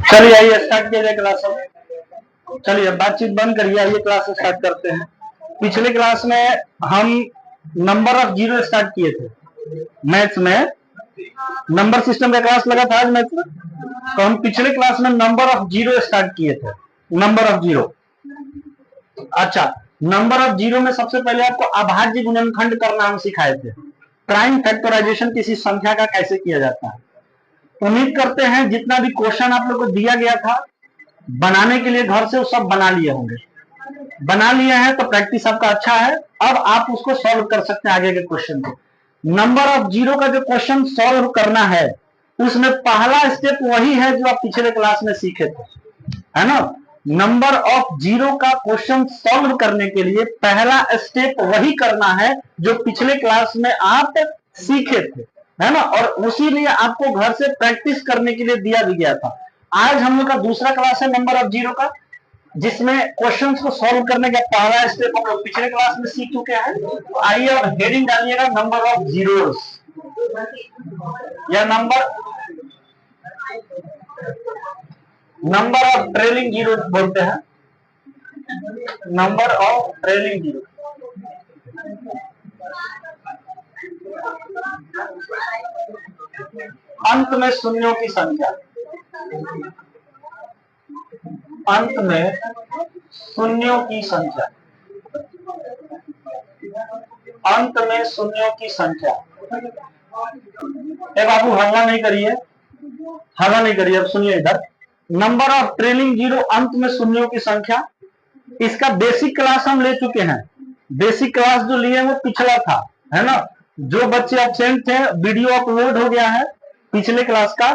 चलिए आइए स्टार्ट किया जाए क्लास अब। चलिए बातचीत बंद करिए, आइए क्लास स्टार्ट करते हैं। पिछले क्लास में हम नंबर ऑफ जीरो स्टार्ट किए थे। मैथ्स में नंबर सिस्टम का क्लास लगा था आज मैथ्स में, तो हम पिछले क्लास में नंबर ऑफ जीरो स्टार्ट किए थे। Number of zero. अच्छा, नंबर ऑफ जीरो में सबसे पहले आपको अभाज्य गुणनखंड करना हम सिखाए थे। प्राइम फैक्टराइजेशन किसी संख्या का कैसे किया जाता है। उम्मीद करते हैं जितना भी क्वेश्चन आप लोग को दिया गया था बनाने के लिए घर से वो सब बना लिए होंगे। बना लिए हैं तो प्रैक्टिस आपका अच्छा है। अब आप उसको सॉल्व कर सकते हैं आगे के क्वेश्चन को। नंबर ऑफ जीरो का जो क्वेश्चन सॉल्व करना है उसमें पहला स्टेप वही है जो आप पिछले क्लास में सीखे थे, है ना। नंबर ऑफ जीरो का क्वेश्चन सॉल्व करने के लिए पहला स्टेप वही करना है जो पिछले क्लास में आप सीखे थे, है ना। और उसी लिए आपको घर से प्रैक्टिस करने के लिए दिया भी गया था। आज हम लोग का दूसरा क्लास है नंबर ऑफ जीरो का, जिसमें क्वेश्चंस को सॉल्व करने का पहला स्टेप हम लोग पिछले क्लास में सीख चुके हैं। तो आइए और हेडिंग डालिएगा नंबर ऑफ जीरोस या नंबर ऑफ ट्रेलिंग जीरो बोलते हैं। नंबर ऑफ ट्रेलिंग जीरो, अंत में शून्यों की संख्या। अंत में शून्यों की संख्या। अंत में शून्यों की संख्या। बाबू हल्ला नहीं करिए, हल्ला नहीं करिए। अब सुनिए इधर, नंबर ऑफ ट्रेलिंग जीरो, अंत में शून्यों की संख्या। इसका बेसिक क्लास हम ले चुके हैं। बेसिक क्लास जो लिए वो पिछला था, है ना। जो बच्चे एब्सेंट थे वीडियो अपलोड हो गया है पिछले क्लास का,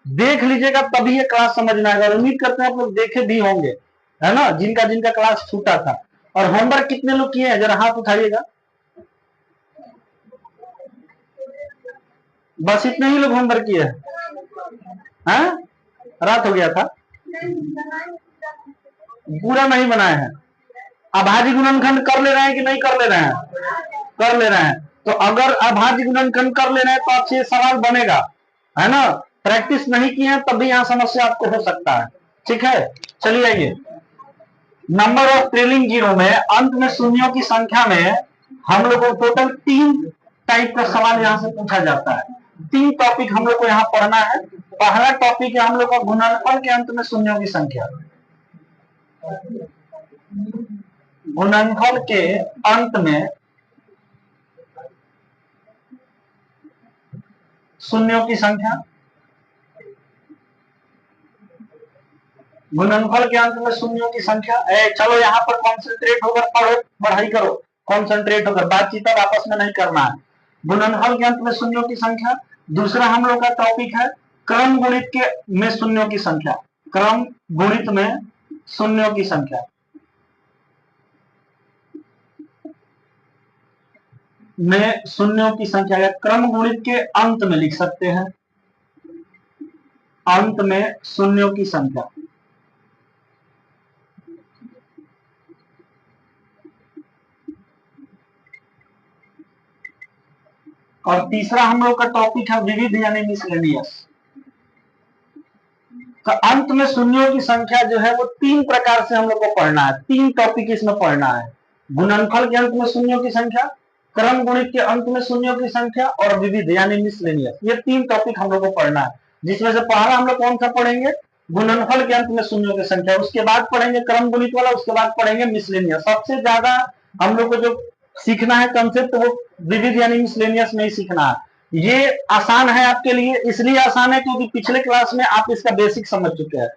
देख लीजिएगा तभी ये क्लास समझ में आएगा। उम्मीद करते हैं आप लोग देखे भी होंगे, है ना, जिनका जिनका क्लास छूटा था। और होमवर्क कितने लोग किए हैं जरा हाथ उठाइएगा। बस इतने ही लोग होमवर्क किए हैं। रात हो गया था, पूरा नहीं बनाए हैं। अभाज्य गुणनखंड कर ले रहे हैं कि नहीं कर ले रहे हैं? कर ले रहे हैं। तो अगर अभाज्य गुणनखंड कर ले रहे हैं तो आपसे ये सवाल बनेगा, है ना। प्रैक्टिस नहीं की है तब भी यहाँ समस्या आपको हो सकता है, ठीक है। चलिए आइए, नंबर ऑफ ट्रेलिंग जीरो में अंत में शून्यों की संख्या में हम लोग को टोटल 3 टाइप का सवाल यहाँ से पूछा जाता है। 3 टॉपिक हम लोग को यहाँ पढ़ना है। पहला टॉपिक है हम लोग का गुणनफल के अंत में शून्यों की संख्या। गुणनफल के अंत में शून्यों की संख्या। गुणनफल के अंत में शून्यों की संख्या। चलो यहाँ पर कॉन्सेंट्रेट होकर पढ़ो, पढ़ाई करो, कॉन्सेंट्रेट होकर, बातचीत अब आपस में नहीं करना है। गुणनफल के अंत में शून्यों की संख्या। दूसरा हम लोग का टॉपिक है क्रम गुणित के में शून्यों की संख्या। क्रम गुणित में शून्यों की संख्या। में शून्यों की संख्या या क्रम गुणित के अंत में लिख सकते हैं, अंत में शून्यों की संख्या। और तीसरा हम लोग का टॉपिक है विविध यानी मिसलेनियस। तो अंत में शून्यों की संख्या जो है वो 3 प्रकार से हम लोग को पढ़ना है। 3 टॉपिक इसमें पढ़ना है। गुणनफल के अंत में शून्यों की संख्या, क्रम गुणित के अंत में शून्यों की संख्या और विविध यानी मिसलेनियस। ये 3 टॉपिक हम लोग को पढ़ना है, जिसमें से पहला हम लोग कौन सा पढ़ेंगे? गुणनफल के अंत में शून्यों की संख्या। उसके बाद पढ़ेंगे क्रम गुणित वाला, उसके बाद पढ़ेंगे मिसलेनियस। सबसे ज्यादा हम लोग को जो सीखना है कंसेप्ट वो विविध यानी मिसलेनियस में ही सीखना है। ये आसान है आपके लिए, इसलिए आसान है क्योंकि पिछले क्लास में आप इसका बेसिक समझ चुके हैं।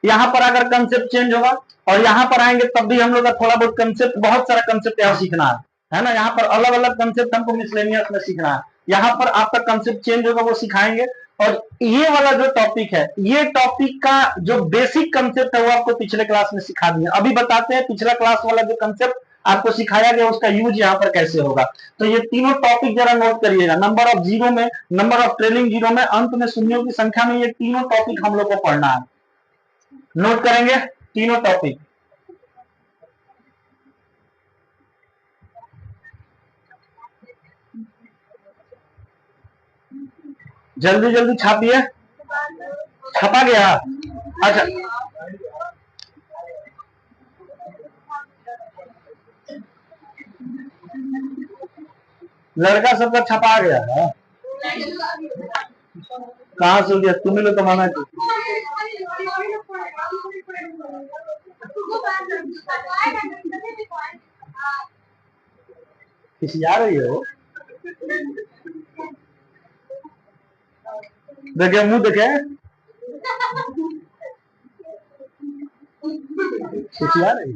यहाँ पर अगर कंसेप्ट चेंज होगा और यहाँ पर आएंगे तब भी हम लोग का थोड़ा बहुत कंसेप्ट, बहुत सारा कंसेप्ट यहाँ सीखना है ना। यहाँ पर अलग अलग कंसेप्ट हमको मिसलेनियस में सीखना है। यहाँ पर आपका कंसेप्ट चेंज होगा, वो सिखाएंगे। और ये वाला जो टॉपिक है, ये टॉपिक का जो बेसिक कंसेप्ट है वो आपको पिछले क्लास में सिखा दिया। अभी बताते हैं पिछला क्लास वाला जो कंसेप्ट आपको सिखाया गया उसका यूज यहाँ पर कैसे होगा। तो ये तीनों टॉपिक जरा नोट करिएगा। नंबर ऑफ जीरो में, नंबर ऑफ ट्रेलिंग जीरो में, अंत में शून्यों की संख्या में, ये तीनों टॉपिक हम लोग को पढ़ना है। नोट करेंगे तीनों टॉपिक। जल्दी जल्दी छापिए। छपा गया? अच्छा, लड़का सबका छपा गया है? कहाँ से दिया? तुम्हें लोग कमाना चाहिए। खिसिया रही हो? देखे मुंह देखे, खिसिया रही।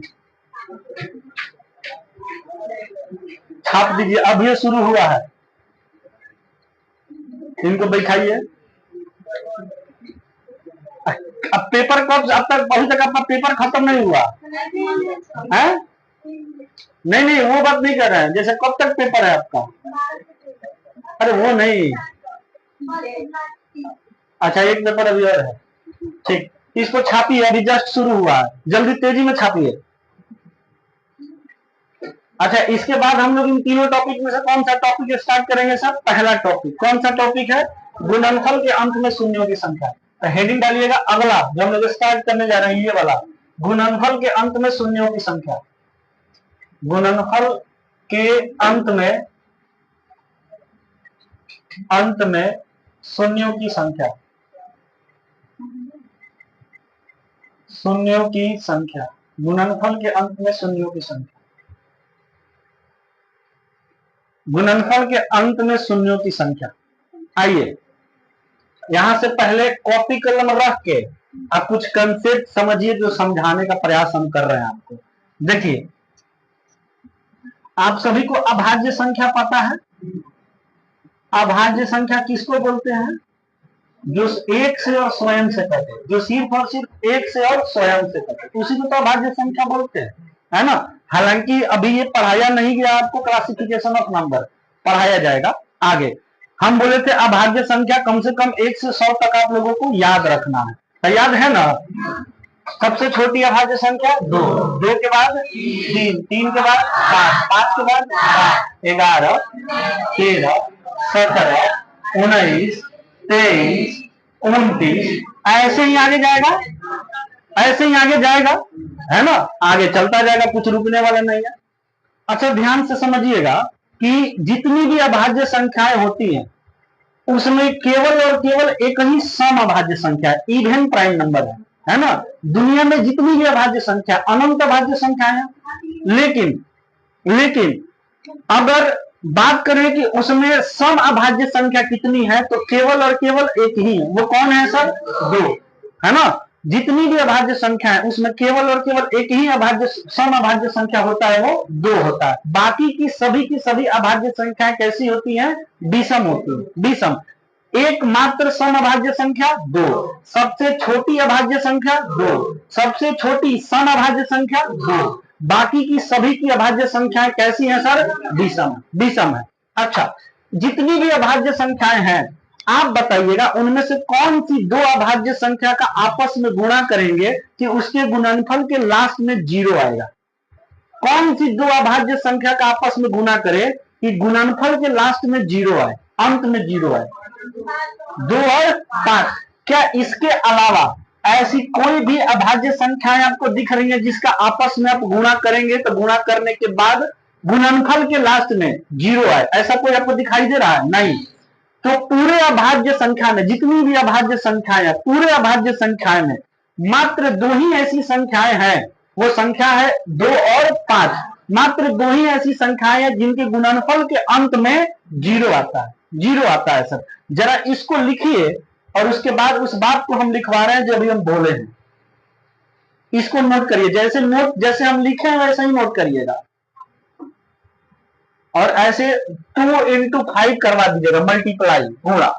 छाप दीजिए, अब ये शुरू हुआ है। इनको बैठाइए। अब पेपर कब, अब तक अभी तक आपका पेपर खत्म नहीं हुआ है? नहीं नहीं, वो बात नहीं कर रहे हैं, जैसे कब तक पेपर है आपका? अरे वो नहीं, अच्छा एक पेपर अभी और है, ठीक। इसको छापिए, अभी जस्ट शुरू हुआ है, जल्दी तेजी में छापिए। अच्छा, इसके बाद हम लोग इन तीनों टॉपिक में से कौन सा टॉपिक स्टार्ट करेंगे सर? पहला टॉपिक कौन सा टॉपिक है? गुणनफल के अंत में शून्यों की संख्या। तो हेडिंग डालिएगा अगला, जो हम लोग स्टार्ट करने जा रहे हैं, ये वाला, गुणनफल के अंत में शून्यों की संख्या। गुणनफल के अंत में शून्यों की संख्या, शून्यों की संख्या, गुणनफल के अंत में शून्यों की संख्या, गुणनफल के अंत में शून्यों की संख्या। आइए, यहां से पहले कॉपी कलम रख के आप कुछ कंसेप्ट समझिए, जो समझाने का प्रयास हम कर रहे हैं आपको। देखिए, आप सभी को अभाज्य संख्या पता है? अभाज्य संख्या किसको बोलते हैं? जो एक से और स्वयं से कटे, जो सिर्फ और सिर्फ एक से और स्वयं से कटे, उसी को तो अभाज्य संख्या बोलते हैं, है ना? हालांकि अभी ये पढ़ाया नहीं गया आपको, क्लासिफिकेशन ऑफ नंबर पढ़ाया जाएगा आगे। हम बोले थे अभाज्य संख्या कम से कम 1 से 100 तक आप लोगों को याद रखना है, तो याद है ना? सबसे छोटी अभाज्य संख्या 2, 2 के बाद 3, 3 के बाद 5, 5 के बाद 11, 13, 17, 19, 23, 29, ऐसे ही आगे जाएगा, ऐसे ही आगे जाएगा, है ना? आगे चलता जाएगा, कुछ रुकने वाला नहीं है। अच्छा, ध्यान से समझिएगा कि जितनी भी अभाज्य संख्याएं होती हैं, उसमें केवल और केवल एक ही सम अभाज्य संख्या है, इवन प्राइम नंबर है ना? दुनिया में जितनी भी अभाज्य संख्या, अनंत अभाज्य संख्या है, लेकिन लेकिन अगर बात करें कि उसमें सम अभाज्य संख्या कितनी है, तो केवल और केवल एक ही है। वो कौन है सर? 2, है ना? जितनी भी अभाज्य संख्या है, उसमें केवल और केवल एक ही अभाज्य सम अभाज्य संख्या होता है, वो 2 होता है। बाकी की सभी अभाज्य संख्याएं कैसी होती हैं? विषम होती है, विषम। एकमात्र सम अभाज्य संख्या 2, सबसे छोटी अभाज्य संख्या 2, सबसे छोटी सम अभाज्य संख्या 2, बाकी की सभी की अभाज्य संख्याएं कैसी हैं सर? विषम, विषम है। अच्छा, जितनी भी अभाज्य संख्याएं हैं, आप बताइएगा उनमें से कौन सी दो अभाज्य संख्या का आपस में गुणा करेंगे कि उसके गुणनफल के लास्ट में 0 आएगा? कौन सी दो अभाज्य संख्या का आपस में गुणा करे कि गुणनफल के लास्ट में 0 आए, अंत में 0 आए? 2 और 5। क्या इसके अलावा ऐसी कोई भी अभाज्य संख्याएं आपको दिख रही है जिसका आपस में आप गुणा करेंगे तो गुणा करने के बाद गुणनफल के लास्ट में 0 आए? ऐसा कोई आपको दिखाई दे रहा है? नहीं। तो पूरे अभाज्य संख्या में, जितनी भी अभाज्य संख्याएं हैं, पूरे अभाज्य संख्याएं में मात्र 2 ही ऐसी संख्याएं हैं, वो संख्या है 2 और 5। मात्र 2 ही ऐसी संख्याएं हैं जिनके गुणनफल के अंत में 0 आता है, 0 आता है सर। जरा इसको लिखिए, और उसके बाद उस बात को हम लिखवा रहे हैं जो अभी हम बोले हैं, इसको नोट करिए। जैसे हम लिखे हैं वैसे ही नोट करिएगा, और ऐसे 2 into 5 करवा दीजिएगा, मल्टीप्लाई गुणा।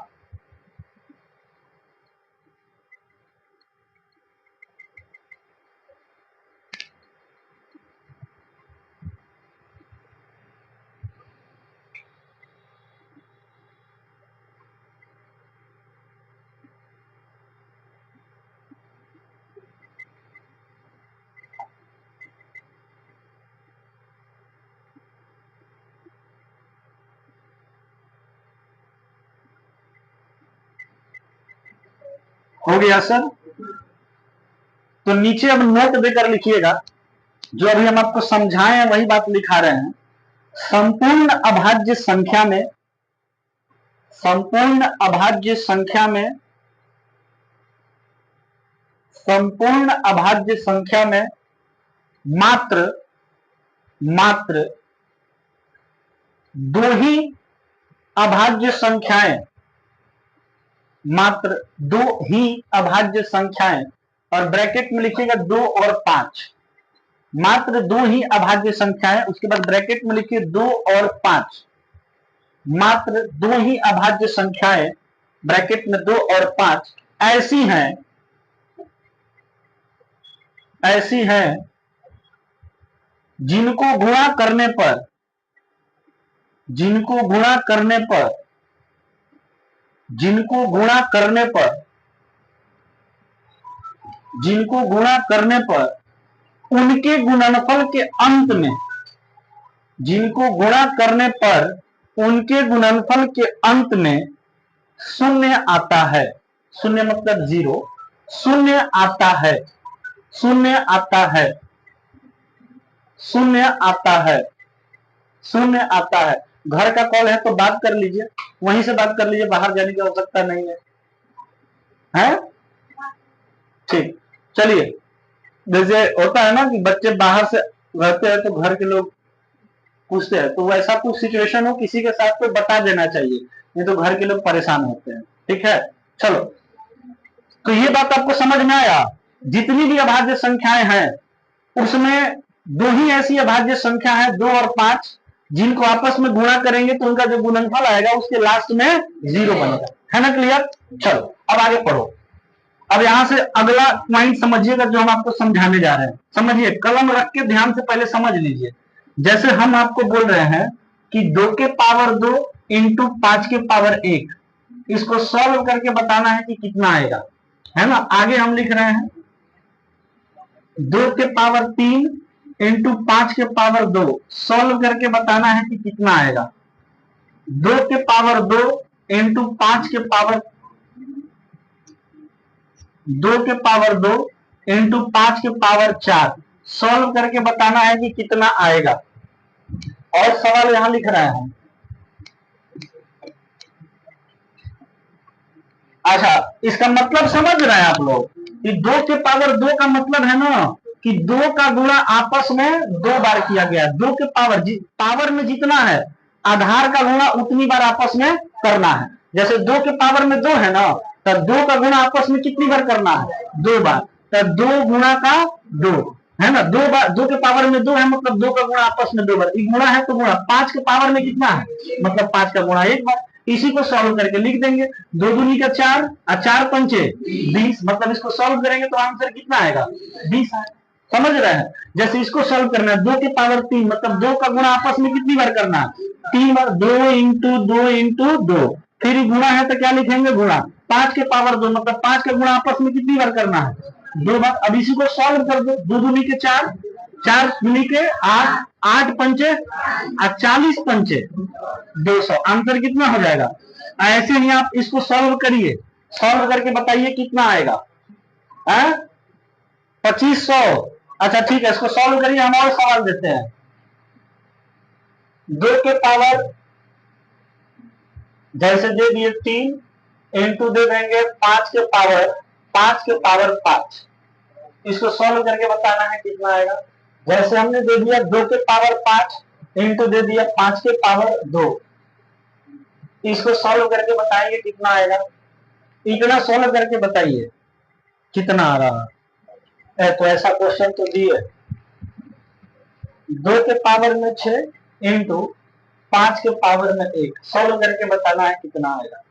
हो गया सर। तो नीचे अब नोट देकर लिखिएगा, जो अभी हम आपको समझाए हैं वही बात लिखा रहे हैं। संपूर्ण अभाज्य संख्या में, संपूर्ण अभाज्य संख्या में, संपूर्ण अभाज्य संख्या में मात्र मात्र दो ही अभाज्य संख्याएं, मात्र दो ही अभाज्य संख्याएं, और ब्रैकेट में लिखिएगा 2 और 5, मात्र दो ही अभाज्य संख्याएं, उसके बाद ब्रैकेट में लिखिए 2 और 5, मात्र दो ही अभाज्य संख्याएं, ब्रैकेट में 2 और 5 ऐसी हैं, ऐसी हैं जिनको गुणा करने पर, जिनको गुणा करने पर, जिनको गुणा करने पर, जिनको गुणा करने पर उनके गुणनफल के अंत में, जिनको गुणा करने पर उनके गुणनफल के अंत में शून्य आता है। शून्य मतलब 0, शून्य आता है, शून्य आता है, शून्य आता है, शून्य आता है। घर का कॉल है तो बात कर लीजिए, वहीं से बात कर लीजिए, बाहर जाने की आवश्यकता नहीं है, हैं? ठीक, चलिए। जैसे होता है ना कि बच्चे बाहर से रहते हैं तो घर के लोग पूछते हैं, तो वैसा कुछ सिचुएशन हो किसी के साथ तो बता देना चाहिए, नहीं तो घर के लोग परेशान होते हैं। ठीक है, चलो। तो ये बात आपको समझ में आया, जितनी भी अभाज्य संख्याएं हैं उसमें दो ही ऐसी अभाज्य संख्या है, 2 और 5, जिनको आपस में गुणा करेंगे तो उनका जो गुणनफल आएगा उसके लास्ट में 0 बनेगा। है ना क्लियर? चलो अब आगे पढ़ो। अब यहां से अगला पॉइंट समझिएगा जो हम आपको समझाने जा रहे हैं। समझिए, कलम रख के ध्यान से पहले समझ लीजिए। जैसे हम आपको बोल रहे हैं कि 2 के पावर 2 इंटू 5 के पावर 1, इसको सॉल्व करके बताना है कि कितना आएगा, है ना। आगे हम लिख रहे हैं 2 के पावर 3 इंटू 5 के पावर 2, सॉल्व करके बताना है कि कितना आएगा। 2 के पावर 2 इंटू 5 के पावर 2 के पावर 2 इंटू 5 के पावर 4, सॉल्व करके बताना है कि कितना आएगा। और सवाल यहां लिख रहे हैं। अच्छा, इसका मतलब समझ रहे हैं आप लोग कि 2 के पावर 2 का मतलब है ना कि 2 का गुणा आपस में 2 बार किया गया। 2 के पावर में जितना है आधार का गुणा उतनी बार आपस में करना है। जैसे 2 के पावर में 2 है ना, तो 2 का गुणा आपस में कितनी बार करना है? 2 बार। तो 2 गुणा का 2, है ना, 2 बार। 2 के पावर में 2 है मतलब 2 का गुणा आपस में 2 बार, गुणा है तो गुणा। 5 के पावर में कितना है मतलब 5 का गुणा 1 बार। इसी को सॉल्व करके लिख देंगे, 2 दूनी का 4 और 4 पंचे 20, मतलब इसको सॉल्व करेंगे तो आंसर कितना आएगा? 20 आएगा। समझ रहे हैं? जैसे इसको सॉल्व करना है 2 के पावर 3, मतलब 2 का गुणा आपस में कितनी बार करना है? 3 बार। 2 इंटू 2 इंटू 2, फिर गुणा है तो क्या लिखेंगे? गुणा। 5 के पावर 2, मतलब 5 का गुणा आपस में कितनी बार करना है? 2 बार। अब इसी को सॉल्व कर दो, 2 दूनी के 4, 4 दूनी के 8, 8 पंचे 40 पंचे 200, आंसर कितना हो जाएगा? ऐसे ही आप इसको सॉल्व करिए, सॉल्व करके बताइए कितना आएगा। 2500। अच्छा ठीक है, इसको सॉल्व करिए। हम और सवाल देते हैं। 2 के पावर जैसे दे दिए 3 इंटू दे देंगे 5 के पावर 5, इसको सॉल्व करके बताना है कितना आएगा। जैसे हमने दे दिया 2 के पावर 5 इंटू दे दिया 5 के पावर 2, इसको सॉल्व करके बताएंगे कितना आएगा। इतना सॉल्व करके बताइए कितना आ रहा है। तो ऐसा क्वेश्चन तो दिए 2 के पावर में 6 इंटू 5 के पावर में 1, सॉल्व करके बताना है कितना आएगा।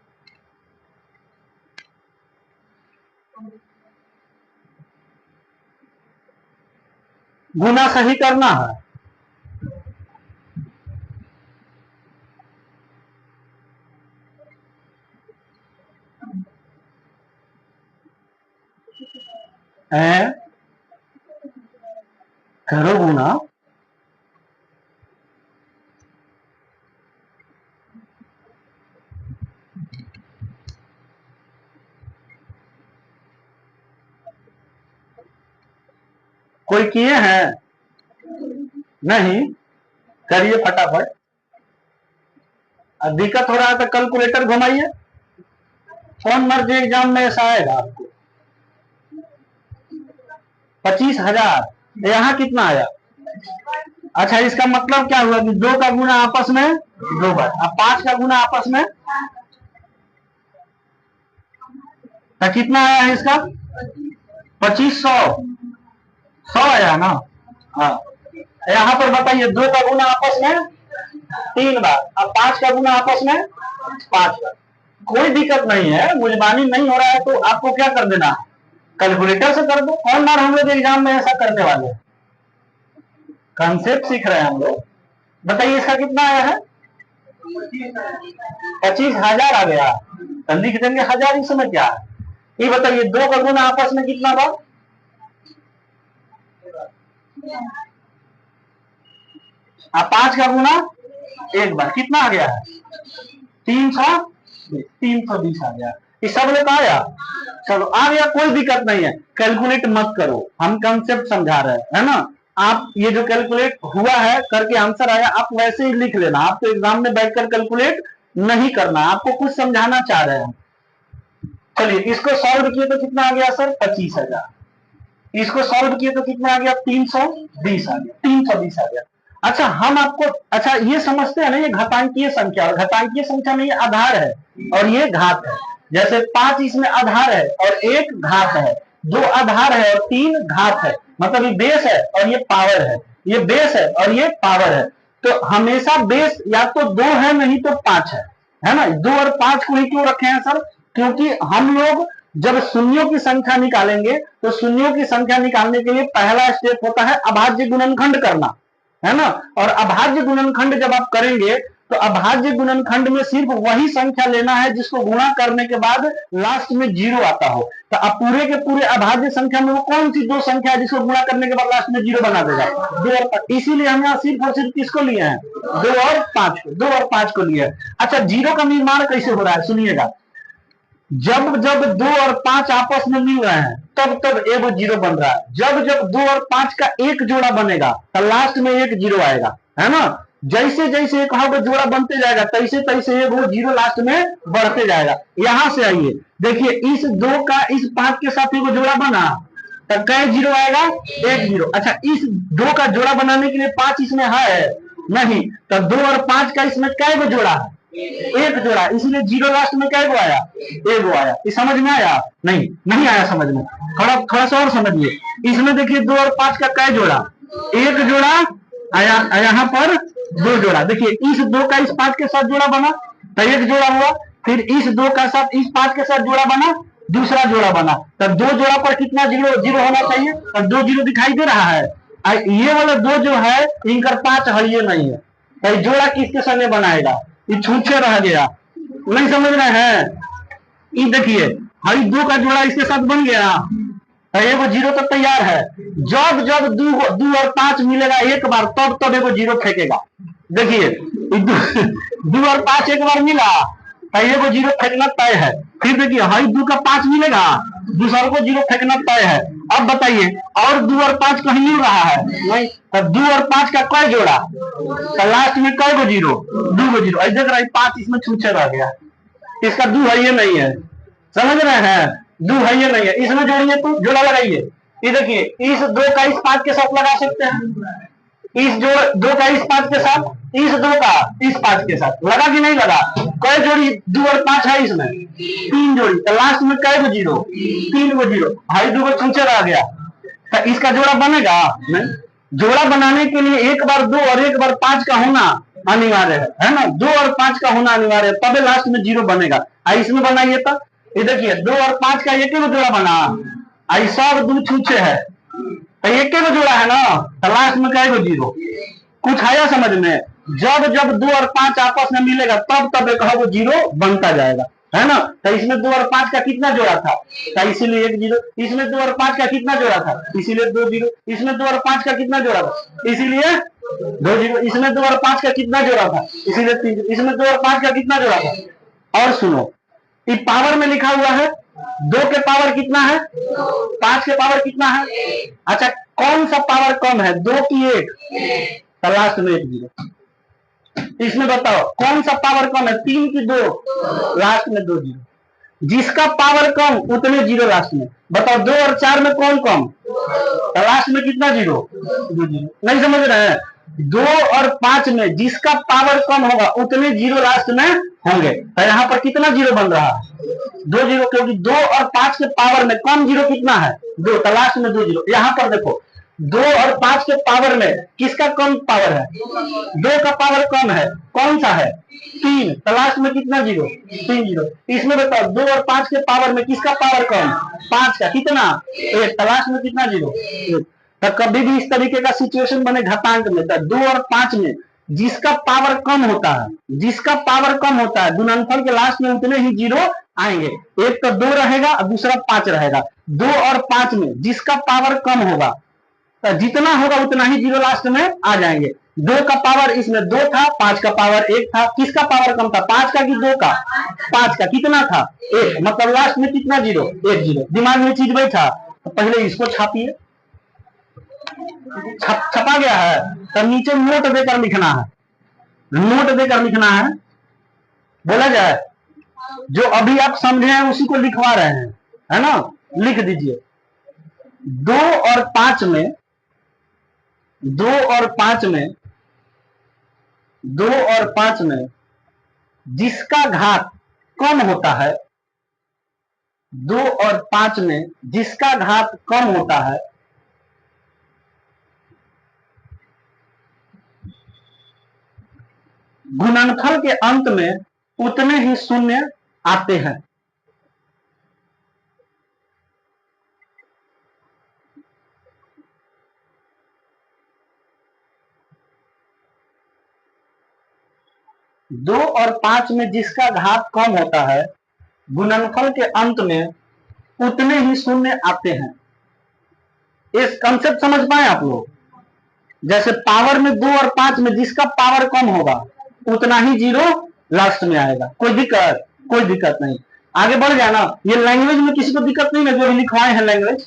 गुना सही करना है। करो गुना। कोई किए हैं? नहीं, करिए फटाफट। दिक्कत हो रहा है तो कैलकुलेटर घुमाइए। फोन मर्जी एग्जाम में ऐसा आएगा आपको। 25,000। यहाँ कितना आया? अच्छा, इसका मतलब क्या हुआ कि 2 का गुना आपस में 2 बार, अब 5 का गुना आपस में तो कितना आया है इसका? 2500। 100 आया ना? हाँ। यहाँ पर बताइए 2 का गुना आपस में 3 बार, अब 5 का गुना आपस में 5 बार। कोई दिक्कत नहीं है, मुजबानी नहीं हो रहा है तो आपको क्या कर देना, कैलकुलेटर से कर दो। कौन बार हम लोग एग्जाम में ऐसा करने वाले, कंसेप्ट सीख रहे हैं हम लोग। बताइए इसका कितना आया है? 25,000 आ गया, तो लिख देंगे 1000। इसमें क्या है ये बताइए। 2 का गुना आपस में कितना बार? 5 का गुना 1 बार, कितना आ गया है? 320 आ गया। ये सब लोग आया, सब आ गया, कोई दिक्कत नहीं है। कैलकुलेट मत करो, हम कंसेप्ट समझा रहे हैं, है ना। आप ये जो कैलकुलेट हुआ है करके आंसर आया, आप वैसे ही लिख लेना। आपको एग्जाम में बैठकर कैलकुलेट नहीं करना, आपको कुछ समझाना चाह रहे हैं। चलिए इसको सॉल्व किए तो कितना आ गया सर? 25,000। इसको सॉल्व किए तो कितना आ गया? 320 आ गया, 320 आ गया। अच्छा, हम आपको अच्छा ये समझते हैं ना, ये घातांकीय संख्या, और घातांकीय संख्या में ये आधार है और ये घात है। जैसे 5 इसमें आधार है और 1 घात है, 2 आधार है और 3 घात है, मतलब ये बेस है और ये पावर है, ये बेस है और ये पावर है। तो हमेशा बेस या तो 2 है नहीं तो 5 है ना। 2 और 5 को ही क्यों रखे हैं सर? क्योंकि हम लोग जब शून्यों की संख्या निकालेंगे तो शून्यों की संख्या निकालने के लिए पहला स्टेप होता है अभाज्य गुणनखंड करना, है ना। और अभाज्य गुणनखंड जब आप करेंगे तो अभाज्य गुणनखंड में सिर्फ वही संख्या लेना है जिसको गुणा करने के बाद लास्ट में 0 आता हो। तो अब पूरे के पूरे अभाज्य संख्या में वो कौन सी 2 संख्या है जिसको गुणा करने के बाद लास्ट में 0 बना देगा? 2 और 5। इसीलिए हम यहाँ सिर्फ और सिर्फ किसको लिए हैं? 2 और 5 को, 2 और 5 को लिए। अच्छा, 0 का निर्माण कैसे हो रहा है सुनिएगा। जब जब 2 और 5 आपस में मिल रहे हैं तब तब एगो 0 बन रहा है। जब जब 2 और 5 का एक जोड़ा बनेगा तो लास्ट में एक 0 आएगा, है ना। जैसे जैसे एक जोड़ा बनते जाएगा तैसे तैसे एगो 0 लास्ट में बढ़ते जाएगा। यहां से आइए, देखिए इस 2 का इस 5 के साथ एगो जोड़ा बना तो कै 0 आएगा? 1 0। अच्छा, इस 2 का जोड़ा बनाने के लिए 5 इसमें है नहीं, तो 2 और 5 का इसमें कै गो जोड़ा है? 1 जोड़ा, इसलिए 0 लास्ट में कै गो आया? 1 गो आया। ये समझ में आया? नहीं, नहीं आया समझ में। थोड़ा सा और समझिए। इसमें देखिए 2 और 5 का कै जोड़ा? 1 जोड़ा आया, यहाँ पर 2 जोड़ा। देखिए इस 2 का इस 5 के साथ जोड़ा बना तो 1 जोड़ा हुआ, फिर इस 2 का साथ इस 5 के साथ जोड़ा बना, दूसरा जोड़ा बना, तो 2 जोड़ा पर कितना 0 0 होना चाहिए? और 2 0 दिखाई दे रहा है। ये वाला 2 जो है इनका 5 है, ये नहीं है, तो जोड़ा किसके संगे बनाएगा? ये छूछे रह गया, नहीं समझ रहे हैं। ये देखिए हरी 2 का जोड़ा इसके साथ बन गया, एगो 0 तो तैयार है। जब जब 2 और 5 मिलेगा एक बार तब तब एगो 0 फेंकेगा। देखिए 2 और 5 एक बार मिला तो एगो 0 फेंकना तय है। फिर देखिए हरी 2 का 5 मिलेगा, दूसरा को 0 फेंकना तय है। अब बताइए और 2 और 5 कहीं मिल रहा है नहीं, तो 2 और 5 का कै जोड़ा तो लास्ट में कै गो 0? 2 गो 0। देख रहा है 5 इसमें छूछे रह गया, इसका 2 है ये नहीं है, समझ रहे हैं? 2 है ये नहीं है, इसमें जोड़िए तो जोड़ा लगाइए। ये देखिए इस 2 का इस 5 के साथ लगा सकते हैं, इस 2 का इस 5 के साथ, इस 2 का इस 5 के साथ लगा कि नहीं लगा? कै जोड़ी 2 और 5 है इसमें? 3 जोड़ी, तो लास्ट में कै गो 0? 3 गो 0। भाई 2 गो छूछे रह गया, तो इसका जोड़ा बनेगा नहीं। जोड़ा बनाने के लिए एक बार 2 और एक बार 5 का होना अनिवार्य है ना। 2 और 5 का होना अनिवार्य है, तबे लास्ट में 0 बनेगा। इसमें बनाइए तो ये देखिए 2 और 5 का एक ही जोड़ा बना, आई सब 2 छूछे है तो एक ही जोड़ा है ना, तो लास्ट में कै गो 0? कुछ आया समझ में? जब जब 2 और 5 आपस में मिलेगा तब तब एक 0 बनता जाएगा, है ना। तो इसमें 2 और 5 का कितना जोड़ा था? तो इसीलिए 1 0। इसमें 2 और 5 का कितना जोड़ा था? इसीलिए 2 0। इसमें 2 और 5 का कितना जोड़ा था? इसीलिए 2 0। इसमें 2 और 5 का कितना जोड़ा था? इसीलिए 3 0। इसमें 2 और 5 का कितना जोड़ा था? और सुनो, ये पावर में लिखा हुआ है 2 के पावर कितना है? 5 के पावर कितना है? अच्छा, कौन सा पावर कम है, 2 की 1? तो लास्ट में 1 जीरो। इसमें बताओ कौन सा पावर कम है, 3 की 2? लास्ट में 2 जीरो। जिसका पावर कम उतने जीरो लास्ट में। बताओ 2 और 4 में कौन कम? तो लास्ट में कितना जीरो? 2 जीरो। नहीं समझ रहे हैं? 2 और 5 में जिसका पावर कम होगा उतने जीरो लास्ट में होंगे। तो यहाँ पर कितना जीरो बन रहा है? 2 जीरो, क्योंकि 2 और 5 के पावर में कम जीरो कितना है? 2। तो लास्ट में 2 जीरो। यहाँ पर देखो 2 और 5 के पावर में किसका कम पावर है? 2 का पावर कम है, कौन सा है? 3। तो लास्ट में कितना जीरो? 3 जीरो। इसमें बताओ 2 और 5 के पावर में किसका पावर कम? 5 का, कितना? 1। तो लास्ट में कितना जीरो? 1। तो कभी भी इस तरीके का सिचुएशन बने घातांक में, तो 2 और 5 में जिसका पावर कम होता है, जिसका पावर कम होता है, गुणनफल के लास्ट में उतने ही जीरो आएंगे। एक तो 2 रहेगा और दूसरा 5 रहेगा। 2 और 5 में जिसका पावर कम होगा, तो जितना होगा उतना ही जीरो लास्ट में आ जाएंगे। 2 का पावर इसमें 2 था, 5 का पावर 1 था। किसका पावर कम था, 5 का कि 2 का? 5 का। कितना था? 1। मतलब लास्ट में कितना जीरो? 1 जीरो। दिमाग में चीज बैठा? तो पहले इसको छापिए। छपा गया है? तो नीचे नोट देकर लिखना है, नोट देकर लिखना है। बोला जाए जो अभी आप समझे हैं उसी को लिखवा रहे हैं, है ना? लिख दीजिए 2 और 5 में, 2 और 5 में, 2 और 5 में जिसका घात कम होता है, 2 और 5 में जिसका घात कम होता है, गुणनफल के अंत में उतने ही शून्य आते हैं। दो और 5 में जिसका घात कम होता है, गुणनफल के अंत में उतने ही शून्य आते हैं। इस कंसेप्ट समझ पाए आप लोग? जैसे पावर में 2 और 5 में जिसका पावर कम होगा उतना ही जीरो लास्ट में आएगा। कोई दिक्कत? कोई दिक्कत नहीं। आगे बढ़ गया ना? ये लैंग्वेज में किसी को दिक्कत नहीं है जो लिखवाए हैं लैंग्वेज?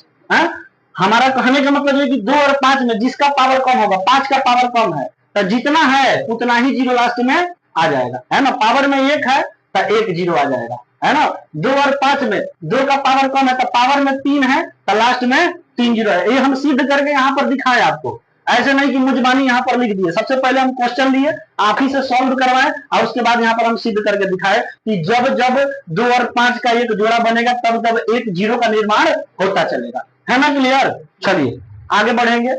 हमारा कहने का मतलब है कि 2 और 5 में जिसका पावर कम होगा, 5 का पावर कम है, तो जितना है उतना ही जीरो लास्ट में आ जाएगा, है ना? पावर में 1 है तो 1 जीरो आ जाएगा, है ना? 2 और 5 में 2 का पावर कम है तो पावर में 3 है तो लास्ट में 3 जीरो है। ये हम सिद्ध करके यहाँ पर दिखाए आपको, ऐसे नहीं कि मुझबानी यहाँ पर लिख दिए। सबसे पहले हम क्वेश्चन लिए, आप ही से सॉल्व करवाए और उसके बाद यहाँ पर हम सिद्ध करके दिखाए कि जब जब 2 और 5 का एक जोड़ा बनेगा तब तब एक जीरो का निर्माण होता चलेगा। है ना क्लियर? चलिए आगे बढ़ेंगे।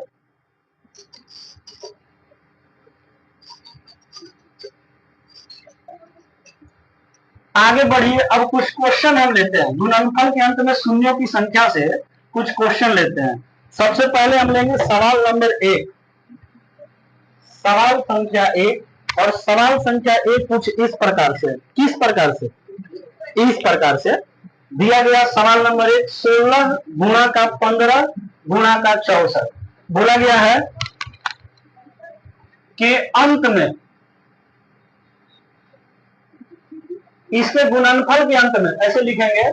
आगे बढ़िए। अब कुछ क्वेश्चन हम लेते हैं, गुणनफल के अंत में शून्यों की संख्या से कुछ क्वेश्चन लेते हैं। सबसे पहले हम लेंगे सवाल नंबर 1, सवाल संख्या 1। और सवाल संख्या 1 कुछ इस प्रकार से, किस प्रकार से? इस प्रकार से दिया गया सवाल नंबर 1, 16 गुणा का 15 गुणा का 64। बोला गया है कि अंत में, इसके गुणनफल के अंत में, ऐसे लिखेंगे,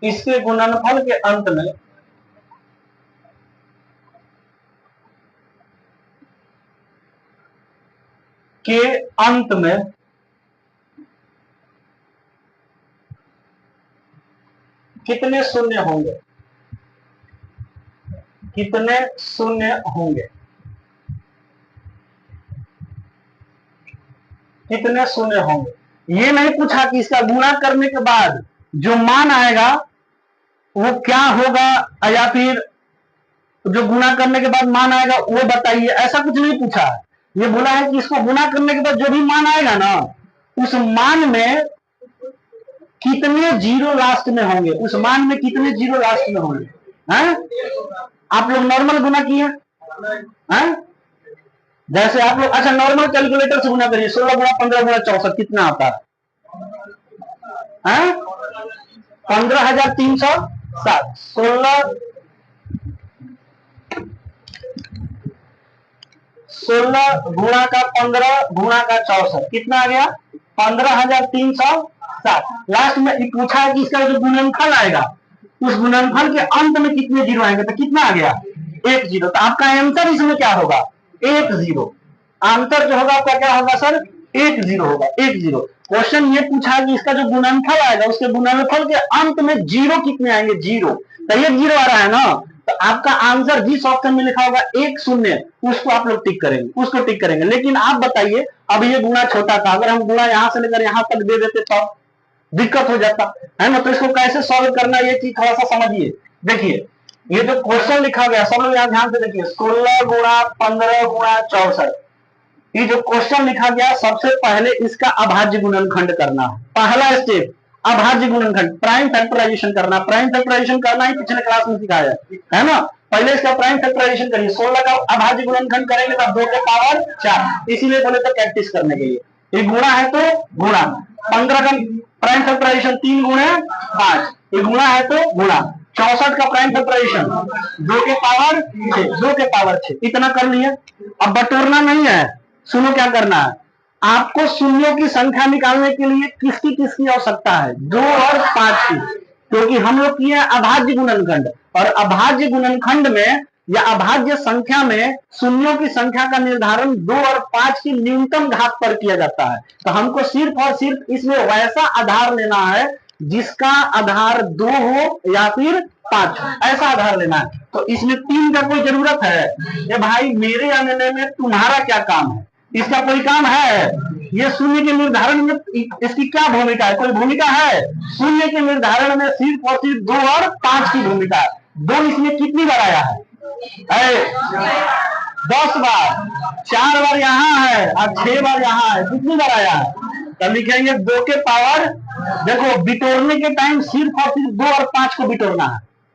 इसके गुणनफल के अंत में के अंत में कितने शून्य होंगे? कितने शून्य होंगे? कितने शून्य होंगे? ये नहीं पूछा कि इसका गुणा करने के बाद जो मान आएगा वो क्या होगा, या फिर जो गुणा करने के बाद मान आएगा वो बताइए, ऐसा कुछ नहीं पूछा है। ये बोला है कि इसको गुणा करने के बाद जो भी मान आएगा ना, उस मान में कितने जीरो लास्ट में होंगे, उस मान में कितने जीरो लास्ट में होंगे। हैं? आप लोग नॉर्मल गुना किए हैं? जैसे आप लोग, अच्छा नॉर्मल कैलकुलेटर से गुना करिए, 16 गुणा 15 गुणा 64 कितना आता है? 15,307। 16 गुणा का 15 गुणा का 64 कितना आ गया? 15,360। लास्ट में पूछा है कि इसका जो गुणनफल आएगा, उस गुणनफल के अंत में कितने जीरो आएंगे, तो कितना आ गया 1 जीरो। तो आपका आंसर इसमें क्या होगा 1 जीरो। आंसर जो होगा आपका क्या होगा सर 1 जीरो होगा, 1 जीरो। क्वेश्चन ये पूछा है कि इसका जो गुणनफल आएगा उसके गुणनफल के अंत में जीरो कितने आएंगे, जीरो। तो 1 जीरो आ रहा है ना, तो आपका आंसर जिस ऑप्शन में लिखा होगा 1 शून्य, उसको आप लोग टिक करेंगे, उसको टिक करेंगे। लेकिन आप बताइए, अब ये गुणा छोटा था, अगर हम गुणा यहां से लेकर यहां तक दे देते तो दिक्कत हो जाता है ना। तो इसको कैसे सॉल्व करना, ये चीज थोड़ा सा समझिए। देखिए ये जो क्वेश्चन लिखा गया, सब लोग यहाँ ध्यान से देखिए, 16 गुणा 15 गुणा 64, ये जो क्वेश्चन लिखा गया, सबसे पहले इसका अभाज्य गुणनखंड करना है। पहला स्टेप अभाज्य गुणनखंड, प्राइम फैक्टराइजेशन करना। प्राइम फैक्टराइजेशन करना ही पिछले क्लास में सिखाया है ना। पहले इसका प्राइम फैक्टराइजेशन करिए। 16 का अभाज्य गुणनखंड करेंगे तो 2 के पावर 4, इसीलिए बोले तो प्रैक्टिस करने के लिए। ये गुणा है तो गुणा, 15 का प्राइम फैक्टराइजेशन 3 गुणे 5, ये गुणा है तो गुणा। 64 का प्राइम फैक्टराइजेशन 2 के पावर 6, 2 के पावर 6, इतना कर लिए। अब बटोरना नहीं है, सुनो क्या करना है। आपको शून्यों की संख्या निकालने के लिए किसकी किसकी आवश्यकता है, 2 और 5 की, क्योंकि हम लोग किए अभाज्य गुणनखंड, और अभाज्य गुणनखंड में या अभाज्य संख्या में शून्यों की संख्या का निर्धारण 2 और 5 की न्यूनतम घात पर किया जाता है। तो हमको सिर्फ और सिर्फ इसमें वैसा आधार लेना है जिसका आधार 2 हो या फिर 5 हो, ऐसा आधार लेना है। तो इसमें 3 का कोई जरूरत है, ये भाई मेरे आने में तुम्हारा क्या काम है, इसका कोई काम है। ये शून्य के निर्धारण में इसकी क्या भूमिका है, कोई भूमिका है। शून्य के निर्धारण में सिर्फ और सिर्फ 2 और 5 की भूमिका है। 2 इसमें कितनी बार आया है, 10 बार, 4 बार यहाँ है और 6 बार यहाँ है, कितनी बार आया है। तो लिखेंगे 2 के पावर, देखो बिटोरने के टाइम सिर्फ और सिर्फ 2 और 5 को बिटोरना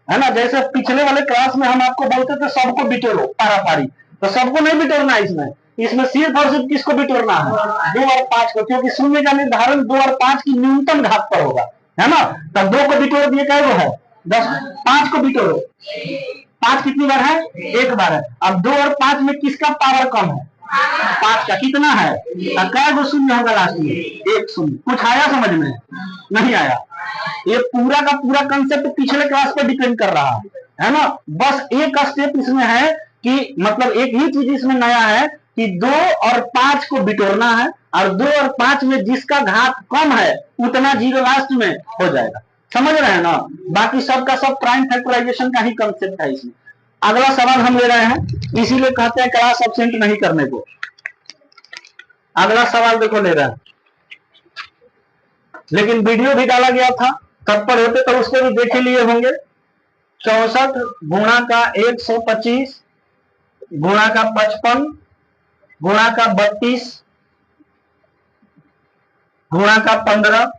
है ना। जैसे पिछले वाले क्लास में हम आपको बोलते थे सबको बिटोरो पारा पारी, तो सबको नहीं बिटोरना है इसमें। इसमें सिर्फ और सिर्फ किसको बिटोरना है, 2 और 5 को, क्योंकि शून्य का निर्धारण 2 और 5 की न्यूनतम घात पर होगा, है ना। तब 2 को बिटोर दिए, क्या है 10, 5 को बिटोरो, 5 कितनी बार है, 1 बार है। अब 2 और 5 में किसका पावर कम है, 5 का, कितना है, क्या गो शून्य होगा लास्ट में, 1 शून्य। कुछ आया समझ में, नहीं आया। ये पूरा का पूरा कंसेप्ट पिछले क्लास पे डिपेंड कर रहा है ना। बस एक स्टेप इसमें है कि मतलब एक ही चीज इसमें नया है कि 2 और 5 को बिटोरना है, और 2 और 5 में जिसका घात कम है उतना जीरो लास्ट में हो जाएगा। समझ रहे हैं ना। बाकी सबका सब प्राइम फैक्टराइजेशन का ही कंसेप्ट है इसमें। अगला सवाल हम ले रहे हैं, इसीलिए कहते हैं क्लास एब्सेंट नहीं करने को। अगला सवाल देखो ले रहे हैं, लेकिन वीडियो भी डाला गया था, तत्पर होते तो उसको भी देख लिए होंगे। 64 गुणा का 125 गुणा का 55 गुणा का 32 गुणा का 15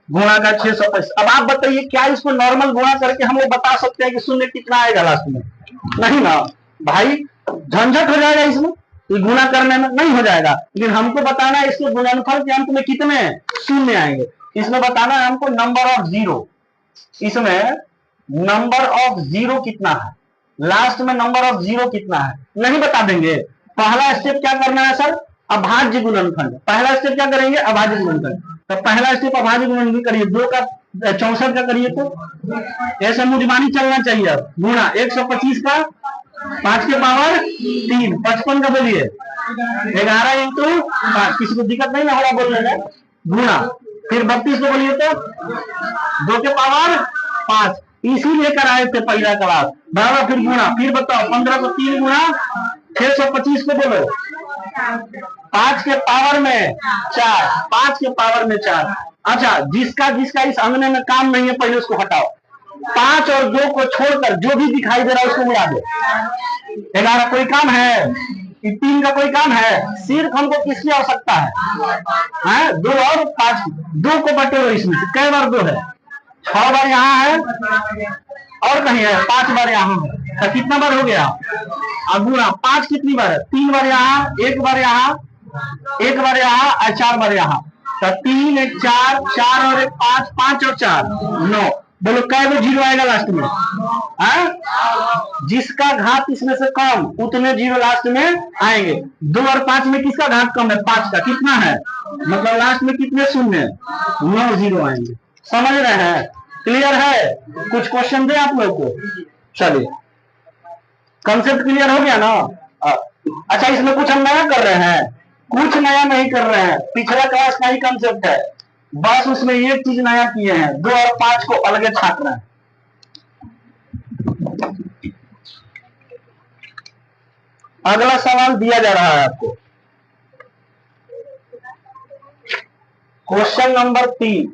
गुणा का 625। अब आप बताइए क्या इसको नॉर्मल गुणा करके हम लोग बता सकते हैं कि शून्य कितना आएगा लास्ट में, नहीं ना भाई, झंझट हो जाएगा इसमें, गुणा करने में नहीं हो जाएगा। लेकिन हमको बताना है इसके गुणनफल के अंत में कितने शून्य आएंगे। इसमें बताना है हमको नंबर ऑफ जीरो, इसमें नंबर ऑफ जीरो कितना है, लास्ट में नंबर ऑफ जीरो कितना है, नहीं बता देंगे। पहला स्टेप क्या करना है सर, अभाज्य गुणनखंड। पहला स्टेप क्या करेंगे, अभाज्य गुणनखंड। तो पहला स्टेप अभाज्य गुणनखंड करिए, 2 का 64 का करिए, तो ऐसा मुजमानी चलना चाहिए। अब गुणा 125 का 5 के पावर 3, 55 का बोलिए 11 इंटू 5, किसी को दिक्कत नहीं ना हो रहा बोलने में, गुणा फिर 32 को बोलिए तो 2 के पावर 5, इसी लेकर आए थे पहला क्लास बराबर। फिर गुणा, फिर बताओ 15 को 3 गुणा 625 को बोलो 5 के पावर में 4, 5 के पावर में 4। अच्छा, जिसका जिसका इस अंगने में काम नहीं है पहले उसको हटाओ। 5 और 2 को छोड़कर जो भी दिखाई दे रहा है उसको उड़ा दो। 11 कोई काम है, 3 का कोई काम है, सिर्फ हमको किसकी आवश्यकता है, 2 और 5। 2 को बटोरो, इसमें कई बार 2 है, 6 बार यहाँ है और कहीं है, 5 बार यहाँ है, तो कितना बार हो गया। अब गुणा 5 कितनी बार है, 3 बार यहाँ, 1 बार यहाँ, 1 बार यहाँ और 4 बार यहाँ। तो 3 1 4, 4 और 1 5, 5 और 4 9। बोलो कै गो जीरो आएगा लास्ट में, जिसका घात इसमें से कम उतने जीरो लास्ट में आएंगे। 2 और 5 में किसका घात कम है? 5 का। कितना है? मतलब लास्ट में कितने शून्य? 9 जीरो आएंगे। समझ रहे हैं? क्लियर है? कुछ क्वेश्चन दे आप लोग को? चलिए, कंसेप्ट क्लियर हो गया ना? अच्छा, इसमें कुछ हम नया कर रहे हैं? कुछ नया नहीं कर रहे हैं, पिछला क्लास का ही कंसेप्ट है, बस उसमें एक चीज नया किए हैं, 2 और 5 को अलग छाट रहे हैं। अगला सवाल दिया जा रहा है आपको, क्वेश्चन नंबर 3,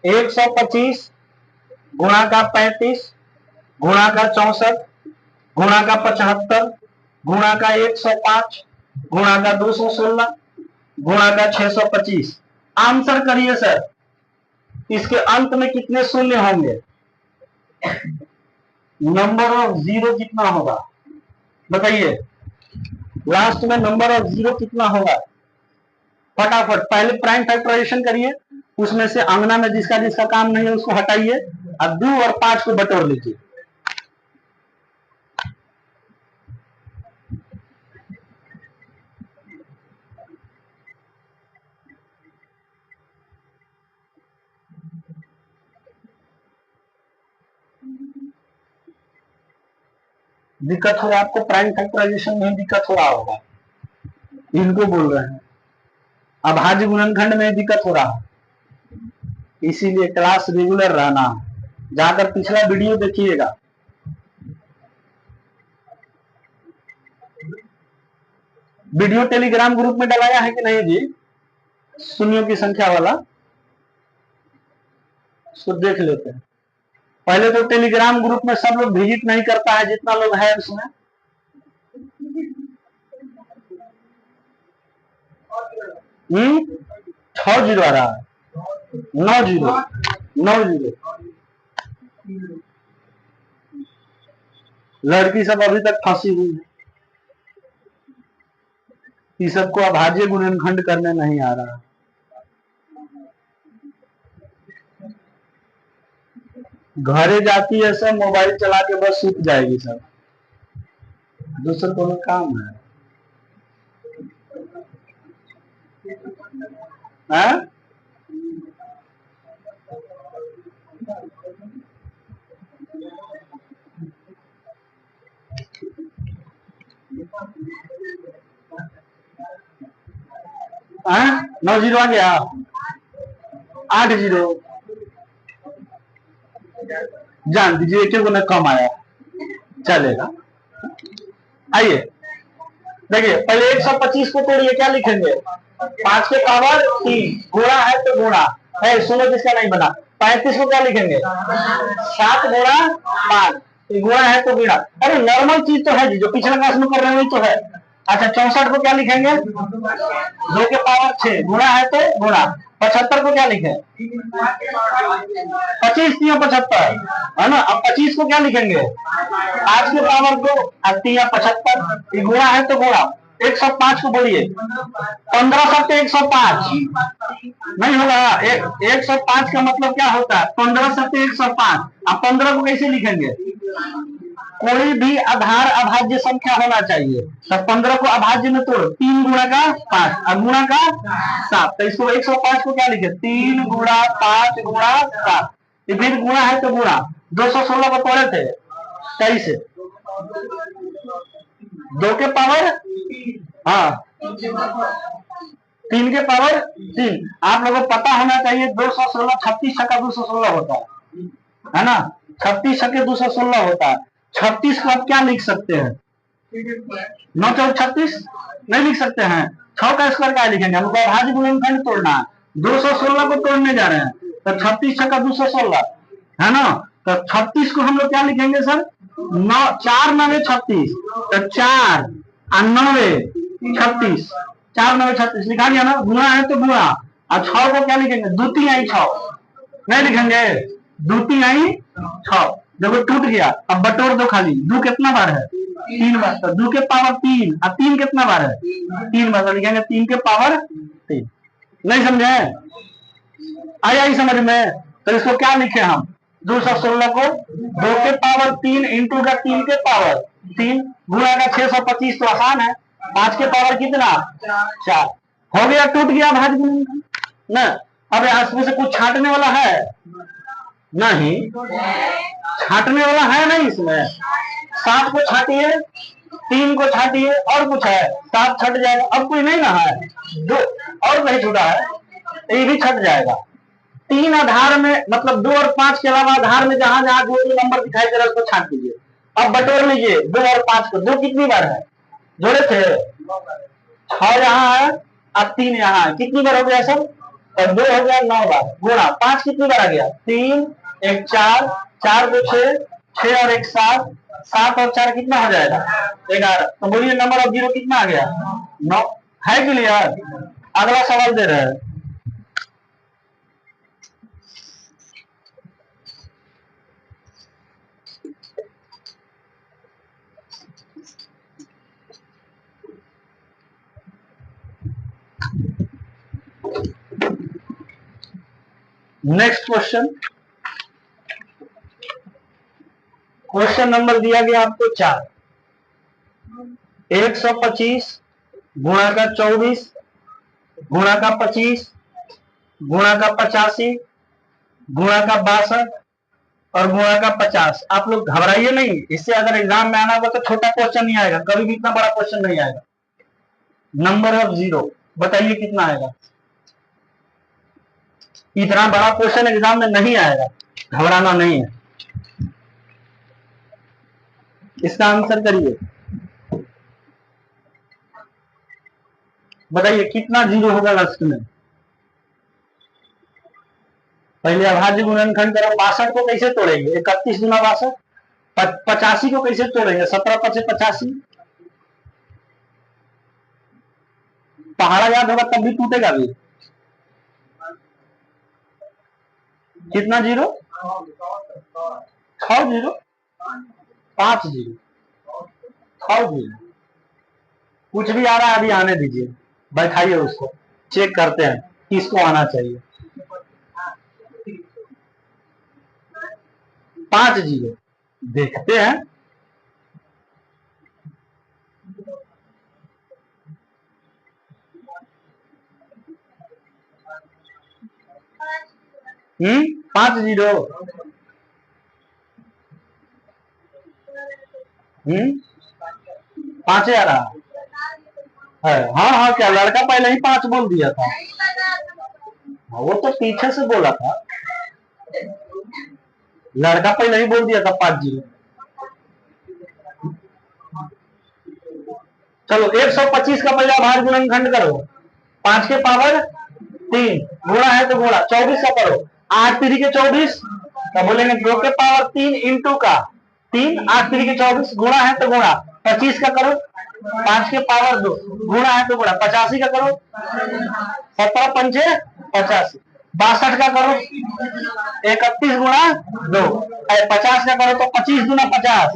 125 गुणा का 35 गुणा का 64 गुणा का 75 गुणा का 105 गुणा का 216 गुणा का 625। आंसर करिए सर, इसके अंत में कितने शून्य होंगे? नंबर ऑफ जीरो कितना होगा बताइए? लास्ट में नंबर ऑफ जीरो कितना होगा? फटाफट पहले प्राइम फैक्टराइजेशन करिए, उसमें से अंगना में जिसका जिसका काम नहीं है उसको हटाइए और 2 और 5 को बटोर लीजिए। दिक्कत हो रहा है आपको? प्राइम फैक्टराइजेशन में दिक्कत हो रहा होगा, इनको बोल रहे हैं। अभाज्य गुणनखंड में दिक्कत हो रहा है, इसीलिए क्लास रेगुलर रहना। जाकर पिछला वीडियो देखिएगा। वीडियो टेलीग्राम ग्रुप में डलाया है कि नहीं जी? शून्यों की संख्या वाला, उसको देख लेते हैं। पहले तो टेलीग्राम ग्रुप में सब लोग विजिट नहीं करता है, जितना लोग है उसमें। छह जीरो आ रहा है, 9 जीरो 9 जीरो। लड़की सब अभी तक फंसी हुई है, ये सबको अभाज्य गुणनखंड करने नहीं आ रहा। घरे जाती है सब, मोबाइल चला के बस सूत जाएगी सब, दूसरा कोनो काम है? हाँ? हाँ? 9 जीरो आ गया, 8 जीरो जान दीजिए, एक गुना कम आया, चलेगा। आइए देखिए, पहले 125 को तोड़िए, क्या लिखेंगे? 5 के पावर 3, गुणा है तो गुणा है, सुनो जिसका नहीं बना। 35 को क्या लिखेंगे? 7 गुणा 5, गुणा है तो गुणा। अरे नॉर्मल चीज तो है जी, जो पिछले क्लास में कर रहे हैं वही तो है। अच्छा, 64 को क्या लिखेंगे? 2 के पावर 6, गुणा है तो गुणा। 75 को क्या लिखे? 25 3 75 है ना। अब 25 को क्या लिखेंगे? 5 के पावर 2 और 3 75, गुणा है तो गुणा। 105 को बोलिए, 15 सत्ते 105 नहीं होगा। 105 का मतलब क्या होता है? 15 सत्ते 105। अब 15 को कैसे लिखेंगे? कोई भी आधार अभाज्य संख्या होना चाहिए, तो 15 को अभाज्य में तोड़, 3 गुणा का 5 और गुणा का 7, तो इसको 105 को क्या लिखे? 3 गुणा 5 गुणा 7, फिर गुणा है तो गुणा। 216 को तोड़े थे, कैसे? 2 के पावर, हाँ 3 के पावर 3। आप लोगों को पता होना चाहिए 216 36 छक्का 216 होता है ना, 36 छक्के 216 होता है। 36 को आप क्या लिख सकते हैं? 9 चौक 36 नहीं लिख सकते हैं, 6 का स्क्वायर क्या लिखेंगे? हमको अभाज्य गुणनखंड तोड़ना है, 216 को तोड़ने जा रहे हैं, तो 36 छक्का 216 है ना। तो 36 को हम लोग क्या लिखेंगे सर? 9 4 9 36, तो 4 और 9 36, 4 9 36 लिखा गया ना। गुणा है तो गुणा, और 6 को क्या लिखेंगे? दूती आई 6 नहीं लिखेंगे, दूती आई 6। देखो टूट गया, अब बटोर दो खाली। 2 कितना बार है? 3 बार, तो 2 के पावर 3 और 3 कितना बार है? 3 बार, तो लिखेंगे 3 के पावर 3। नहीं समझे? आया ही समझ में? तो इसको क्या लिखे हम? 216 को 2 के पावर 3 इंटू का 3 के पावर 3 गुणा का 625 तो आसान है। 5 के पावर कितना 4 हो गया, टूट गया भाज्य गुणनखंड ना। अब यहाँ से कुछ छांटने वाला है नहीं, छांटने वाला है नहीं इसमें। 7 को छाटिए, 3 को छाटिए और कुछ है 7 छट जाएगा। अब कोई नहीं ना है, 2 और नहीं छूटा है, ये भी छट जाएगा। 3 आधार में मतलब 2 और 5 के अलावा आधार में जहां जहां जो नंबर दिखाई दे रहा है उसको छाट दीजिए। अब बटोर लीजिए 2 और 5 को। 2 कितनी बार है, जोड़े थे 6 यहाँ है, अब 3 यहाँ है, कितनी बार हो गया सब, और 2 हो गया 9 बार। गुणा 5 कितनी बार आ गया 3 1 4 4 2 6 6 और 1 7 7 और 4 कितना हो जाएगा 11। तो बोलिए नंबर ऑफ जीरो कितना आ गया 9 है। क्लियर। अगला सवाल दे रहे हैं। नेक्स्ट क्वेश्चन, क्वेश्चन नंबर दिया गया आपको 4। 125 गुणा का 24 गुणा का 25 गुणा का 85 गुणा का 62 और गुणा का 50। आप लोग घबराइए नहीं, इससे अगर एग्जाम में आना होगा तो छोटा क्वेश्चन नहीं आएगा, कभी भी इतना बड़ा क्वेश्चन नहीं आएगा। नंबर ऑफ जीरो बताइए कितना आएगा। इतना बड़ा क्वेश्चन एग्जाम में नहीं आएगा, घबराना नहीं है। इसका आंसर करिए, बताइए कितना जीरो होगा लास्ट में। पहले अभाज्य गुणनखंड करो। 62 को कैसे तोड़ेंगे 31 गुना 62। 85 को कैसे तोड़ेंगे 17 5 85। पहाड़ा याद होगा तब भी टूटेगा भी। कितना जीरो 6 जीरो 5 जीरो 6 जीरो। कुछ भी आ रहा है अभी आने दीजिए, बैठाइए उसको, चेक करते हैं किसको आना चाहिए। 5 जीरो देखते हैं। हम्म, 5 जीरो। पांच आ रहा है। हाँ हाँ, क्या लड़का पहले ही 5 बोल दिया था। वो तो पीछे से बोला था, लड़का पहले ही बोल दिया था 5 जीरो। चलो 125 का पहले आभाज्य गुणनखंड करो। 5 के पावर 3 गुणा है तो गुणा। 24 का करो 8 3 के 24 तो बोलेंगे 2 के पावर 3 इंटू का 3 8 3 के 24 गुणा है तो गुणा। 25 का करो 5 के पावर 2 गुणा है तो गुणा। 85 का करो 17 पंचे 85। 62 का करो 31 गुणा 2। 50 का करो तो 25 गुना 50।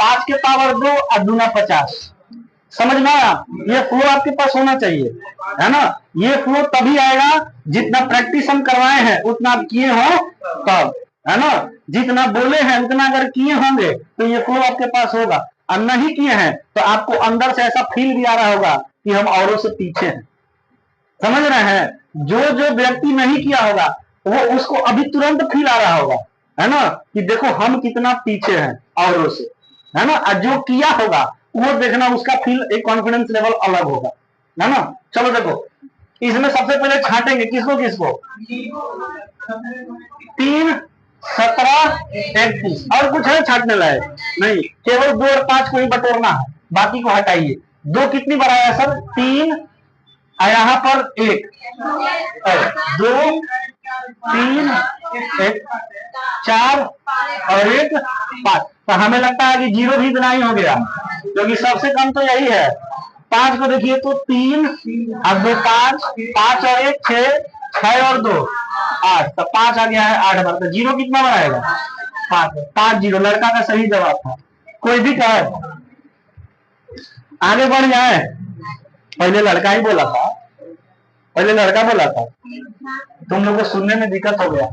5 के पावर 2 और गुना 50। समझ में आया। ये फ्लो आपके पास होना चाहिए, है ना। ये फ्लो तभी आएगा जितना प्रैक्टिस हम करवाए हैं उतना आप किए हो तब, है ना। जितना बोले हैं उतना अगर किए होंगे तो ये फ्लो आपके पास होगा, और नहीं किए हैं तो आपको अंदर से ऐसा फील भी आ रहा होगा कि हम औरों से पीछे हैं। समझ रहे हैं। जो जो व्यक्ति नहीं किया होगा वो उसको अभी तुरंत फील आ रहा होगा, है ना, कि देखो हम कितना पीछे हैं औरों से, है ना। और जो किया होगा वो देखना उसका फील एक कॉन्फिडेंस लेवल अलग होगा, है ना। चलो देखो इसमें सबसे पहले छाटेंगे किसको किसको। 3 17 31 और कुछ है छाटने लायक नहीं, केवल 2 और 5 को ही बटोरना है, बाकी को हटाइए। 2 कितनी बार आया सर 3, यहाँ पर 1 2 3 1 4 और 1 5। तो हमें लगता है कि जीरो भी इतना ही हो गया, क्योंकि सबसे कम तो यही है। 5 को देखिए तो 3 और 2 5 5 और 1 6 6 और 2 8। तो 5 आ गया है 8 बार। तो जीरो कितना बार आएगा 5 5 जीरो। लड़का का सही जवाब था। कोई भी कहे आगे बढ़ जाए। पहले लड़का ही बोला था, पहले लड़का बोला था, तुम लोग को सुनने में दिक्कत हो गया।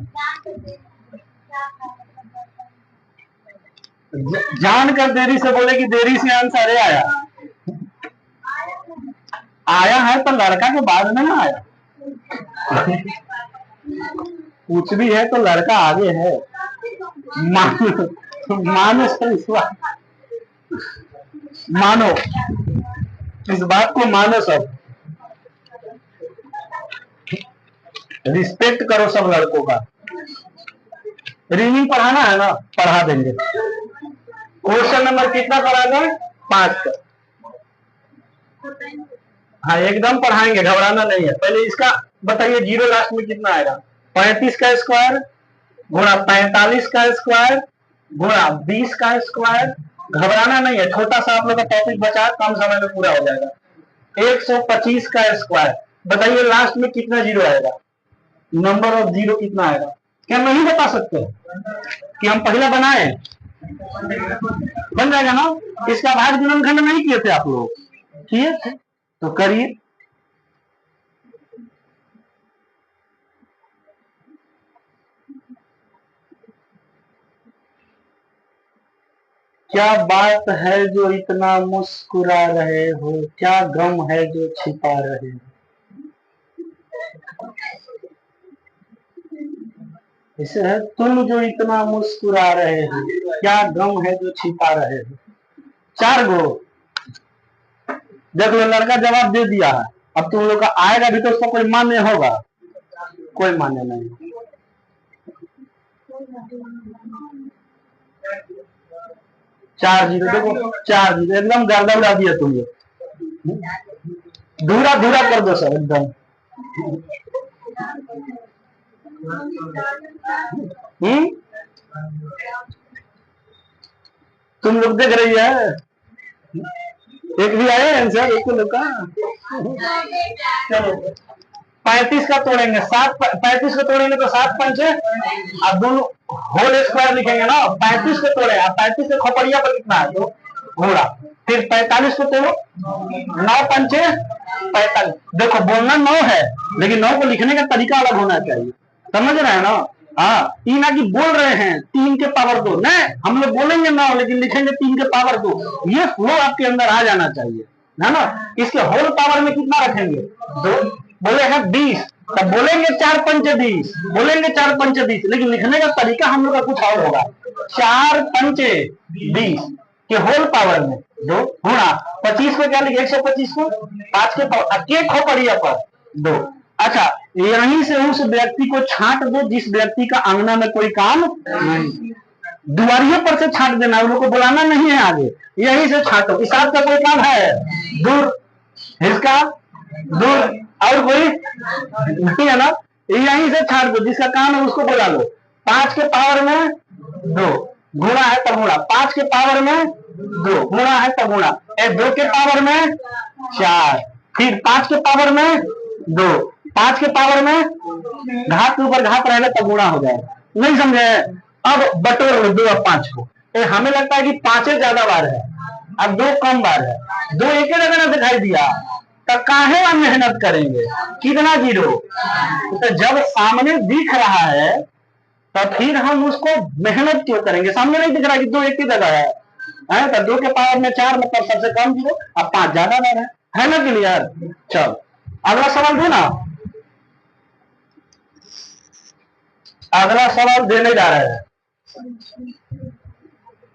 जानकर देरी से बोले कि देरी से आंसर आया। आया है तो लड़का के बाद में ना आया। कुछ भी है तो लड़का आगे है। मानो मानो इस बात को मानो, सब रिस्पेक्ट करो सब लड़कों का। रीडिंग पढ़ाना है ना, पढ़ा देंगे। क्वेश्चन नंबर कितना करा जाए? 5 का। हाँ एकदम पढ़ाएंगे, घबराना नहीं है। पहले इसका बताइए, 0 लास्ट में कितना आएगा? 35 का स्क्वायर गुणा 45 का स्क्वायर गुणा 20 का स्क्वायर। घबराना नहीं है, छोटा सा आप लोग का टॉपिक बचा, कम समय में पूरा हो जाएगा। 125 का स्क्वायर। बताइए लास्ट में कितना जीरो आएगा? नंबर ऑफ जीरो कितना आएगा? क्या नहीं बता सकते कि हम पहले बनाए? बन जाएगा ना। इसका भाग गुणनखंड नहीं किए थे आप लोग? किए थे तो करिए। क्या बात है जो इतना मुस्कुरा रहे हो, क्या गम है जो छिपा रहे हो? इसे है, तुम जो इतना मुस्कुरा रहे हो, क्या गम है जो छिपा रहे हो। 4 गो देख लो, लड़का जवाब दे दिया है। अब तुम लोग का आएगा भी तो उसका कोई मान्य होगा? कोई मान्य नहीं। 4 जीरो देखो, 4 जीरो एकदम गर्दा उड़ा दिया तुम लोग। धूरा धूरा कर दो सर एकदम। तुम लोग देख रही है, एक भी आए आंसर? एक लोग का। चलो 35 का तोड़ेंगे, 35 को तोड़ेंगे तो 7 पंचे, अब दोनों होल स्क्वायर लिखेंगे ना। 35 को तोड़े, 35 से खोपड़िया पर कितना है? तो घोड़ा। फिर 45 को तोड़ो, 9 पंचे 45। देखो बोलना 9 है, लेकिन 9 को लिखने का तरीका अलग होना चाहिए, समझ रहे हैं ना? हाँ, ये ना कि बोल रहे हैं 3 के पावर 2, नहीं हम लोग बोलेंगे 9 लेकिन लिखेंगे 3 के पावर 2। ये फ्लो आपके अंदर आ जाना चाहिए, है ना? इसके होल पावर में कितना रखेंगे? 2। बोले हैं 20, तब बोलेंगे 4 पंचे 20, बोलेंगे 4 पंचे 20, लेकिन लिखने का तरीका हम लोग का कुछ और होगा। 4 पंचे 20 के होल पावर में 2 गुणा 25 को क्या लिखे? 125 को 5 के पावर के खोपड़िया पर 2। अच्छा, यहीं से उस व्यक्ति को छांट दो जिस व्यक्ति का अंगना में कोई काम नहीं। दुआरियों पर से छांट देना, उन लोग को बुलाना नहीं है आगे, यहीं से छांटो। इस का कोई काम है? दूर, इसका दूर, और कोई नहीं है ना? यहीं से छांट दो, जिसका काम है उसको बुला लो। 5 के पावर में 2 गुणा है तब गुणा, 5 के पावर में 2 गुणा है तब गुणा, 2 के पावर में 4, फिर 5 के पावर में 2, 5 के पावर में घात के ऊपर घात रहेगा तब गुणा हो जाएगा। नहीं समझे? अब बटोर लो 2 और 5 को। हमें लगता है कि 5 ज्यादा बार है, अब 2 कम बार है। 2 एक जगह ना दिखाई दिया, तो काहे हम मेहनत करेंगे? कितना जीरो? तो जब सामने दिख रहा है तो फिर हम उसको मेहनत क्यों करेंगे? सामने नहीं दिख रहा कि 2 एक ही जगह है तो 2 के पावर में 4 मतलब सबसे कम जीरो, अब 5 ज्यादा बार है ना क्लियर? चलो अगला सवाल दो ना। अगला सवाल देने जा रहे हैं,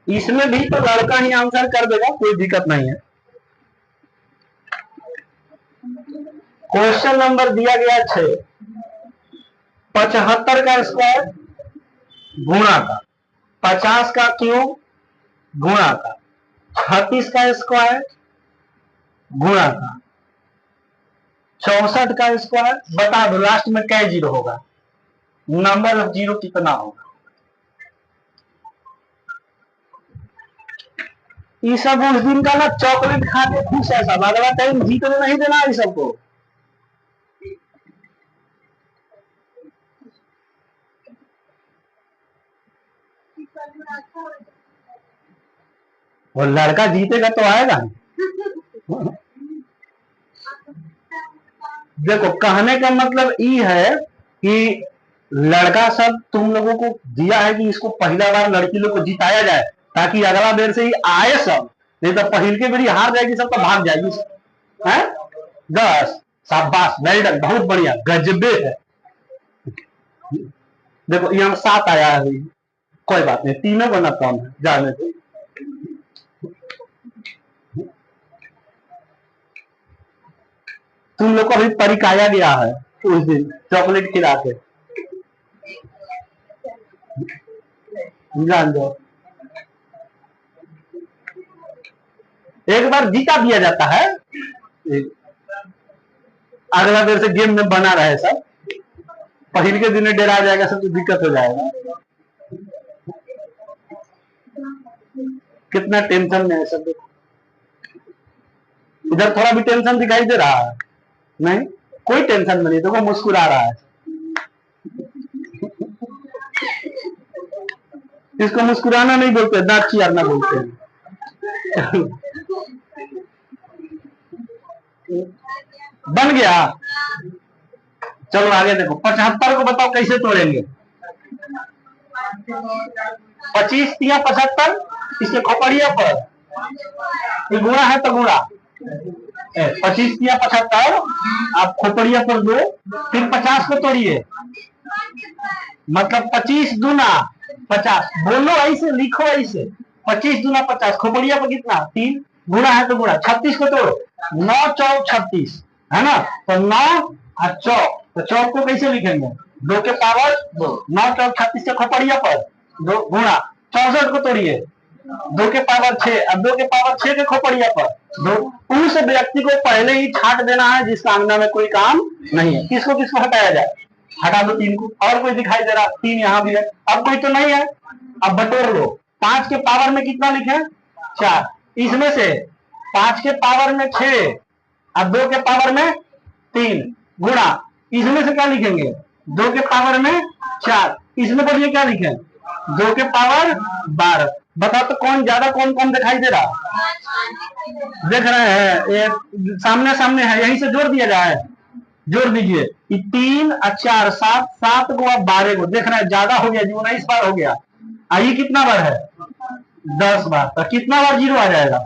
इसमें भी तो लड़का ही आंसर कर देगा, कोई दिक्कत नहीं है। क्वेश्चन नंबर दिया गया 6, 75 का स्क्वायर गुणा का 50 का क्यूब गुणा का 36 का स्क्वायर गुणा का 64 का स्क्वायर। बता दो लास्ट में क्या जीरो होगा? नंबर ऑफ जीरो कितना होगा? ये सब उस दिन का ना चॉकलेट खा के खुश है सब, अगला टाइम जीत तो नहीं देना ये सबको। और लड़का जीतेगा तो आएगा। देखो कहने का मतलब ये है कि लड़का सब तुम लोगों को दिया है कि इसको पहला बार लड़की लोग को जिताया जाए, ताकि अगला बेर से ही आए सब, नहीं तो पहिल के बेरी हार जाएगी सब तो भाग जाएगी है। 10, शाबाश, वेल डन, बहुत बढ़िया, गजबे है। देखो यहाँ 7 आया है, कोई बात नहीं, तीनों को ना कम है, जाने दो। तुम लोग को अभी परिकाया गया है उस दिन चॉकलेट खिला के, जान दो। एक बार जीता दिया जाता है, अगला देर से गेम में बना रहे सब, पहले के दिन डेरा जाएगा सब तो दिक्कत हो जाएगा। कितना टेंशन में है सब, इधर थोड़ा भी टेंशन दिखाई दे रहा है? नहीं, कोई टेंशन नहीं, देखो मुस्कुरा रहा है। इसको मुस्कुराना नहीं बोलते, दांत चियारना बोलते हैं। बन गया, चलो आगे देखो। 75 को बताओ कैसे तोड़ेंगे? 25 या 75, इसके खोपड़िया पर ये गुणा है तो गुणा, 25 या 75 आप खोपड़िया पर दो, फिर 50 को तोड़िए, मतलब 25 दूना 50, बोलो ऐसे, लिखो ऐसे, 25 दूना 50, खोपड़िया पर कितना 3, गुणा है तो गुणा, 36 को तोड़ो, 9 चौक 36 है ना, तो 9 और चौक, तो चौक को कैसे लिखेंगे? 2 के पावर 2, 9 चौक 36 से खोपड़िया पर 2 गुणा, 64 को तोड़िए, 2 के पावर 6, अब 2 के पावर 6 के खोपड़िया पर 2, उस व्यक्ति को पहले ही छाट देना है जिसका अंगना में कोई काम नहीं है। किसको किसको हटाया जाए? हटा दो 3 को, और कोई दिखाई दे रहा? 3 यहाँ भी है, अब कोई तो नहीं है, अब बटोर लो। 5 के पावर में कितना लिखे? 4, इसमें से 5 के पावर में 6 और 2 के पावर में 3 गुणा, इसमें से क्या लिखेंगे? 2 के पावर में 4, इसमें बोलिए क्या लिखे? 2 के पावर 12। बताओ तो कौन ज्यादा, कौन कौन दिखाई दे रहा? देख रहे हैं, ये सामने सामने है, यहीं से जोड़ दिया जाए, जोड़ दीजिए, 3 और 4 7, 7 को अब 12 को, देख रहे हैं ज्यादा हो गया जी, 19 बार हो गया। आइए कितना बार है? 10 बार, तो कितना बार जीरो आ जाएगा?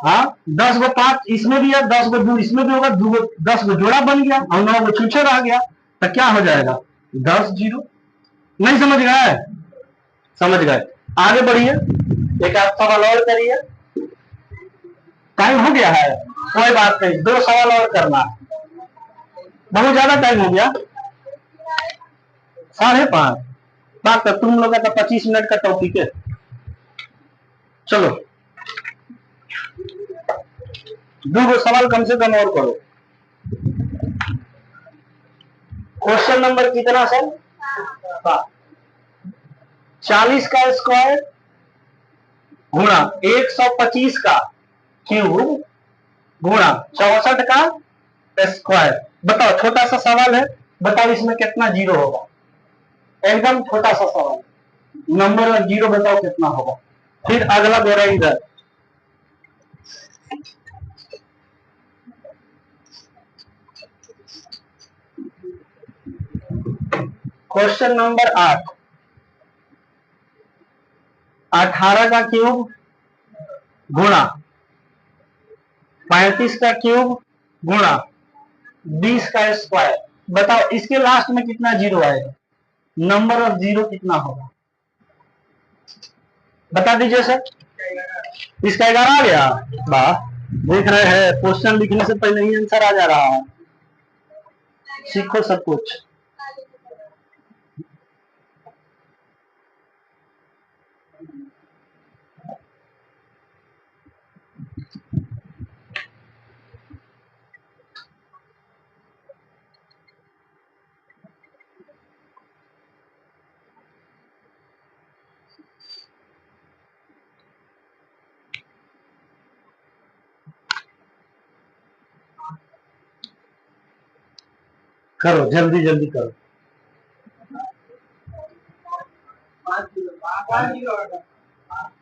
हाँ, 10 को 5 इसमें भी है, 10 को 2 इसमें भी होगा, 10 को जोड़ा बन गया और 9 को छूछे रह गया, तो क्या हो जाएगा? 10 जीरो। नहीं समझ गए? समझ गए, आगे बढ़िए, एक आप सवाल और करिए। टाइम हो गया है, कोई बात नहीं, 2 सवाल और करना, बहुत ज्यादा टाइम हो गया, 5:30 बात कर, तुम लोग का 25 मिनट का टॉपिक है। चलो 2 सवाल कम से कम और करो। क्वेश्चन नंबर कितना सर? 40 का स्क्वायर गुणा 125 का क्यूब गुणा 64 का स्क्वायर। बताओ, छोटा सा सवाल है, बताओ इसमें कितना जीरो होगा? एकदम छोटा सा सवाल, नंबर और जीरो बताओ कितना होगा। फिर अगला दे रहा इधर, क्वेश्चन नंबर 8, 18 का क्यूब गुणा 35 का क्यूब गुणा 20 का स्क्वायर। बताओ इसके लास्ट में कितना जीरो आएगा? नंबर ऑफ जीरो कितना होगा? बता दीजिए सर। इसका 11 आ गया, वाह, देख रहे हैं क्वेश्चन लिखने से पहले ही आंसर आ जा रहा है। सीखो सब कुछ। करो जल्दी जल्दी करो।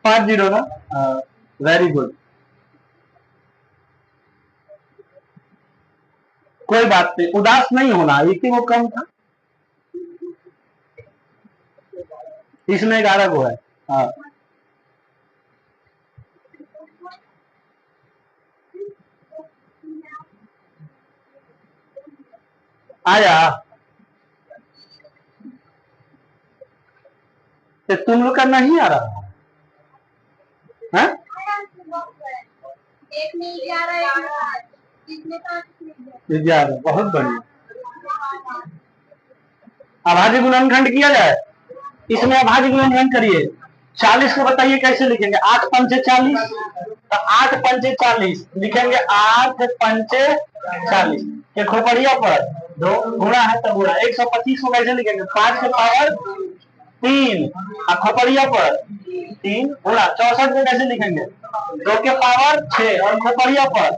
5-0 ना, वेरी गुड, कोई बात नहीं, उदास नहीं होना, एक ही वो कम था। इसमें 11 गो है। हाँ आया। तो तुम लोग का नहीं आ रहा है? एक नहीं 11 बहुत बढ़िया। अभाज्य गुणनखंड किया जाए। इसमें अभाज्य गुणनखंड करिए। 40 को बताइए कैसे लिखेंगे? 8 पंचे 40, तो 8 पंचे 40 लिखेंगे। 8 पंचे 40 ये खोपड़िया पर 2 गुणा है तो गुणा। 125 को कैसे लिखेंगे? 5 के पावर 3 और खोपड़िया पर 3 गुणा। 64 को कैसे लिखेंगे? 2 के पावर 6 और खोपड़िया पर,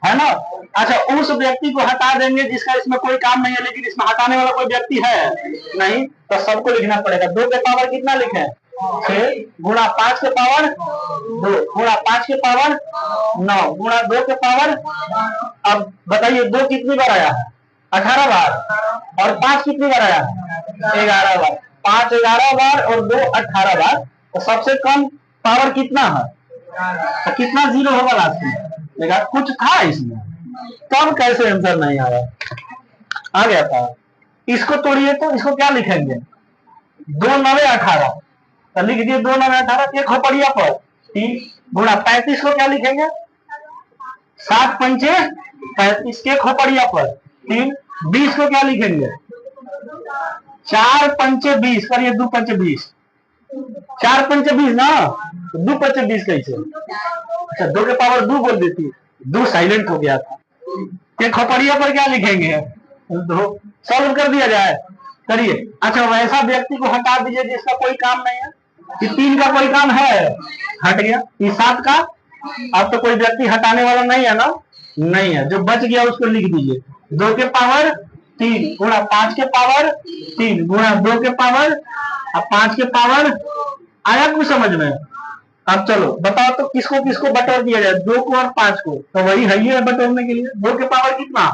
है ना? अच्छा, उस व्यक्ति को हटा देंगे जिसका इसमें कोई काम नहीं है, लेकिन इसमें हटाने वाला कोई व्यक्ति है नहीं, तो सबको लिखना पड़ेगा। 2 के पावर कितना लिखे? 6 गुणा 5 के पावर 2 गुणा 5 के पावर 9 गुणा 2 के पावर। अब बताइए 2 कितनी बार आया है? 18 बार। और 5 कितनी बार आया है? 11 बार। 5 11 बार और 2 18 बार। तो सबसे कम पावर कितना है? तो कितना जीरो होगा लास्ट में? देखा, कुछ था इसमें, तब कैसे आंसर नहीं आया? आ गया था। इसको तोड़िए तो इसको क्या लिखेंगे? 2 9 18, तो लिख दिए 2 9 18। एक खोपड़िया पर 3 गुणा 35 को क्या लिखेंगे? 7 पंचे 35 के खोपड़िया पर 3। 20 को क्या लिखेंगे? 4 पंचे 20 करिए। 2 पंचे 20, 4 पंचे 20 ना, 2 पंचे 20 कैसे? अच्छा, 2 के पावर 2 बोल देती, 2 साइलेंट हो गया था। ये खोपड़िया पर क्या लिखेंगे? 2। सॉल्व कर दिया जाए, करिए। अच्छा, वैसा व्यक्ति को हटा दीजिए जिसका कोई काम नहीं है। ये 3 का कोई काम है, हट गया। ये 7 का, अब तो कोई व्यक्ति हटाने वाला नहीं है ना? नहीं है। जो बच गया उसको लिख दीजिए। 2 के पावर 3 गुणा 5 के पावर 3 गुणा 2 के पावर अब 5 के पावर। आया कुछ समझ में? अब चलो बताओ तो किसको किसको बटोर दिया जाए? 2 को और 5 को, तो वही है ही है बटोरने के लिए। 2 के पावर कितना?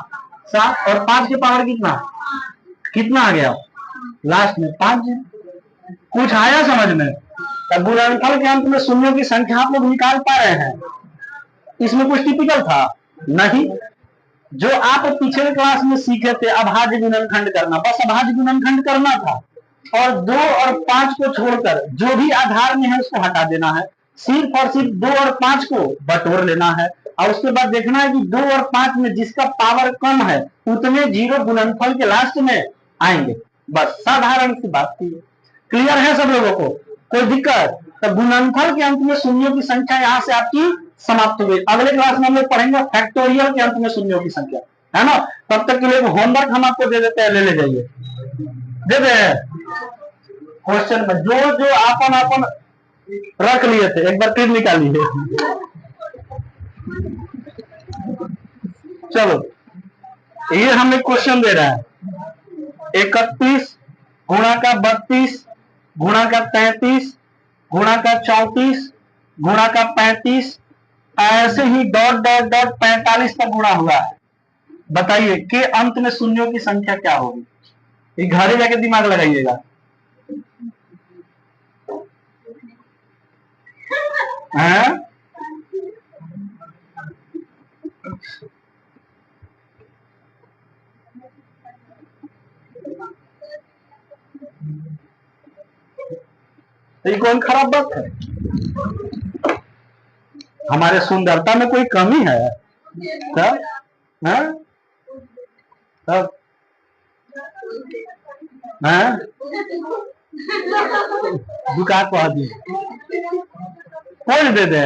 7 और 5 के पावर कितना? कितना आ गया लास्ट में? 5। कुछ आया समझ में? गुणनफल के अंत में शून्यों की संख्या आप लोग निकाल पा रहे हैं? इसमें कुछ टिपिकल था नहीं? जो आप पिछले क्लास में सीखे थे अभाज्य गुणनखंड करना, बस अभाज्य गुणनखंड करना था। और 2 और 5 को छोड़कर जो भी आधार में है उसको हटा देना है। सिर्फ और सिर्फ 2 और 5 को बटोर लेना है। और उसके बाद देखना है कि 2 और 5 में जिसका पावर कम है उतने जीरो गुणनफल के लास्ट में आएंगे। बस साधारण सी बात थी। क्लियर है सब लोगों को? कोई दिक्कत? तो गुणनफल के अंत में शून्यों की संख्या यहाँ से आपकी समाप्त हो गई। अगले क्लास में हम लोग पढ़ेंगे फैक्टोरियल के अंत में शून्यों की संख्या, है ना? तब तक के लिए होमवर्क हम आपको दे देते हैं, ले जाइए। दे दे क्वेश्चन में जो जो आपन आपन रख लिए थे एक बार फिर निकालिए। चलो, ये हमें क्वेश्चन दे रहा है 31 गुणा का 32 गुणा का 33 गुणा का 34 गुणा का 35, ऐसे ही डॉट डॉट डॉट 45 तक गुणा हुआ है। बताइए कि अंत में शून्यों की संख्या क्या होगी? ये घरे जाके दिमाग लगाइएगा। तो ये कौन खराब बात है? हमारे सुंदरता में कोई कमी है? तब दुका कह दी कौन दे दे?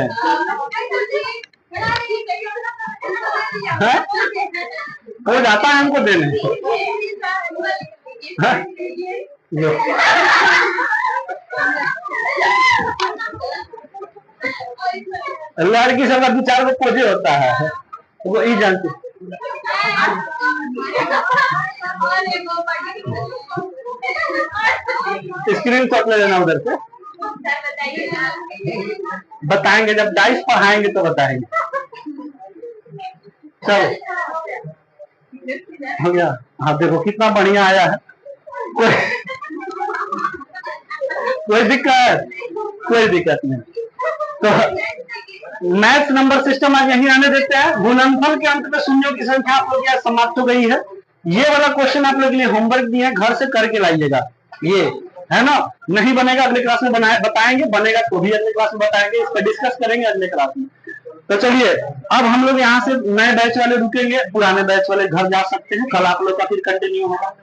वो जाता है हमको देने। लड़की सब का 2-4 को पोजे होता है, वो ही जानती। स्क्रीन शॉट ले लेना उधर से, बताएंगे जब डाइस पढ़ाएंगे तो बताएंगे। चलो हो गया। हाँ देखो कितना बढ़िया आया है। कोई दिक्कत? कोई दिक्कत नहीं। तो मैथ्स नंबर सिस्टम आज यहीं आने देते हैं। गुणनफल के अंक में शून्यों की संख्या आप लोग यहाँ समाप्त हो गई है। ये वाला क्वेश्चन आप लोग के लिए होमवर्क दिए हैं, घर से करके लाइएगा। ये है ना, नहीं बनेगा अगले क्लास में बताएंगे, बनेगा तो भी अगले क्लास में बताएंगे, इस पर डिस्कस करेंगे अगले क्लास में। तो चलिए अब हम लोग यहाँ से नए बैच वाले रुकेंगे, पुराने बैच वाले घर जा सकते हैं। कल आप लोग का फिर कंटिन्यू होगा।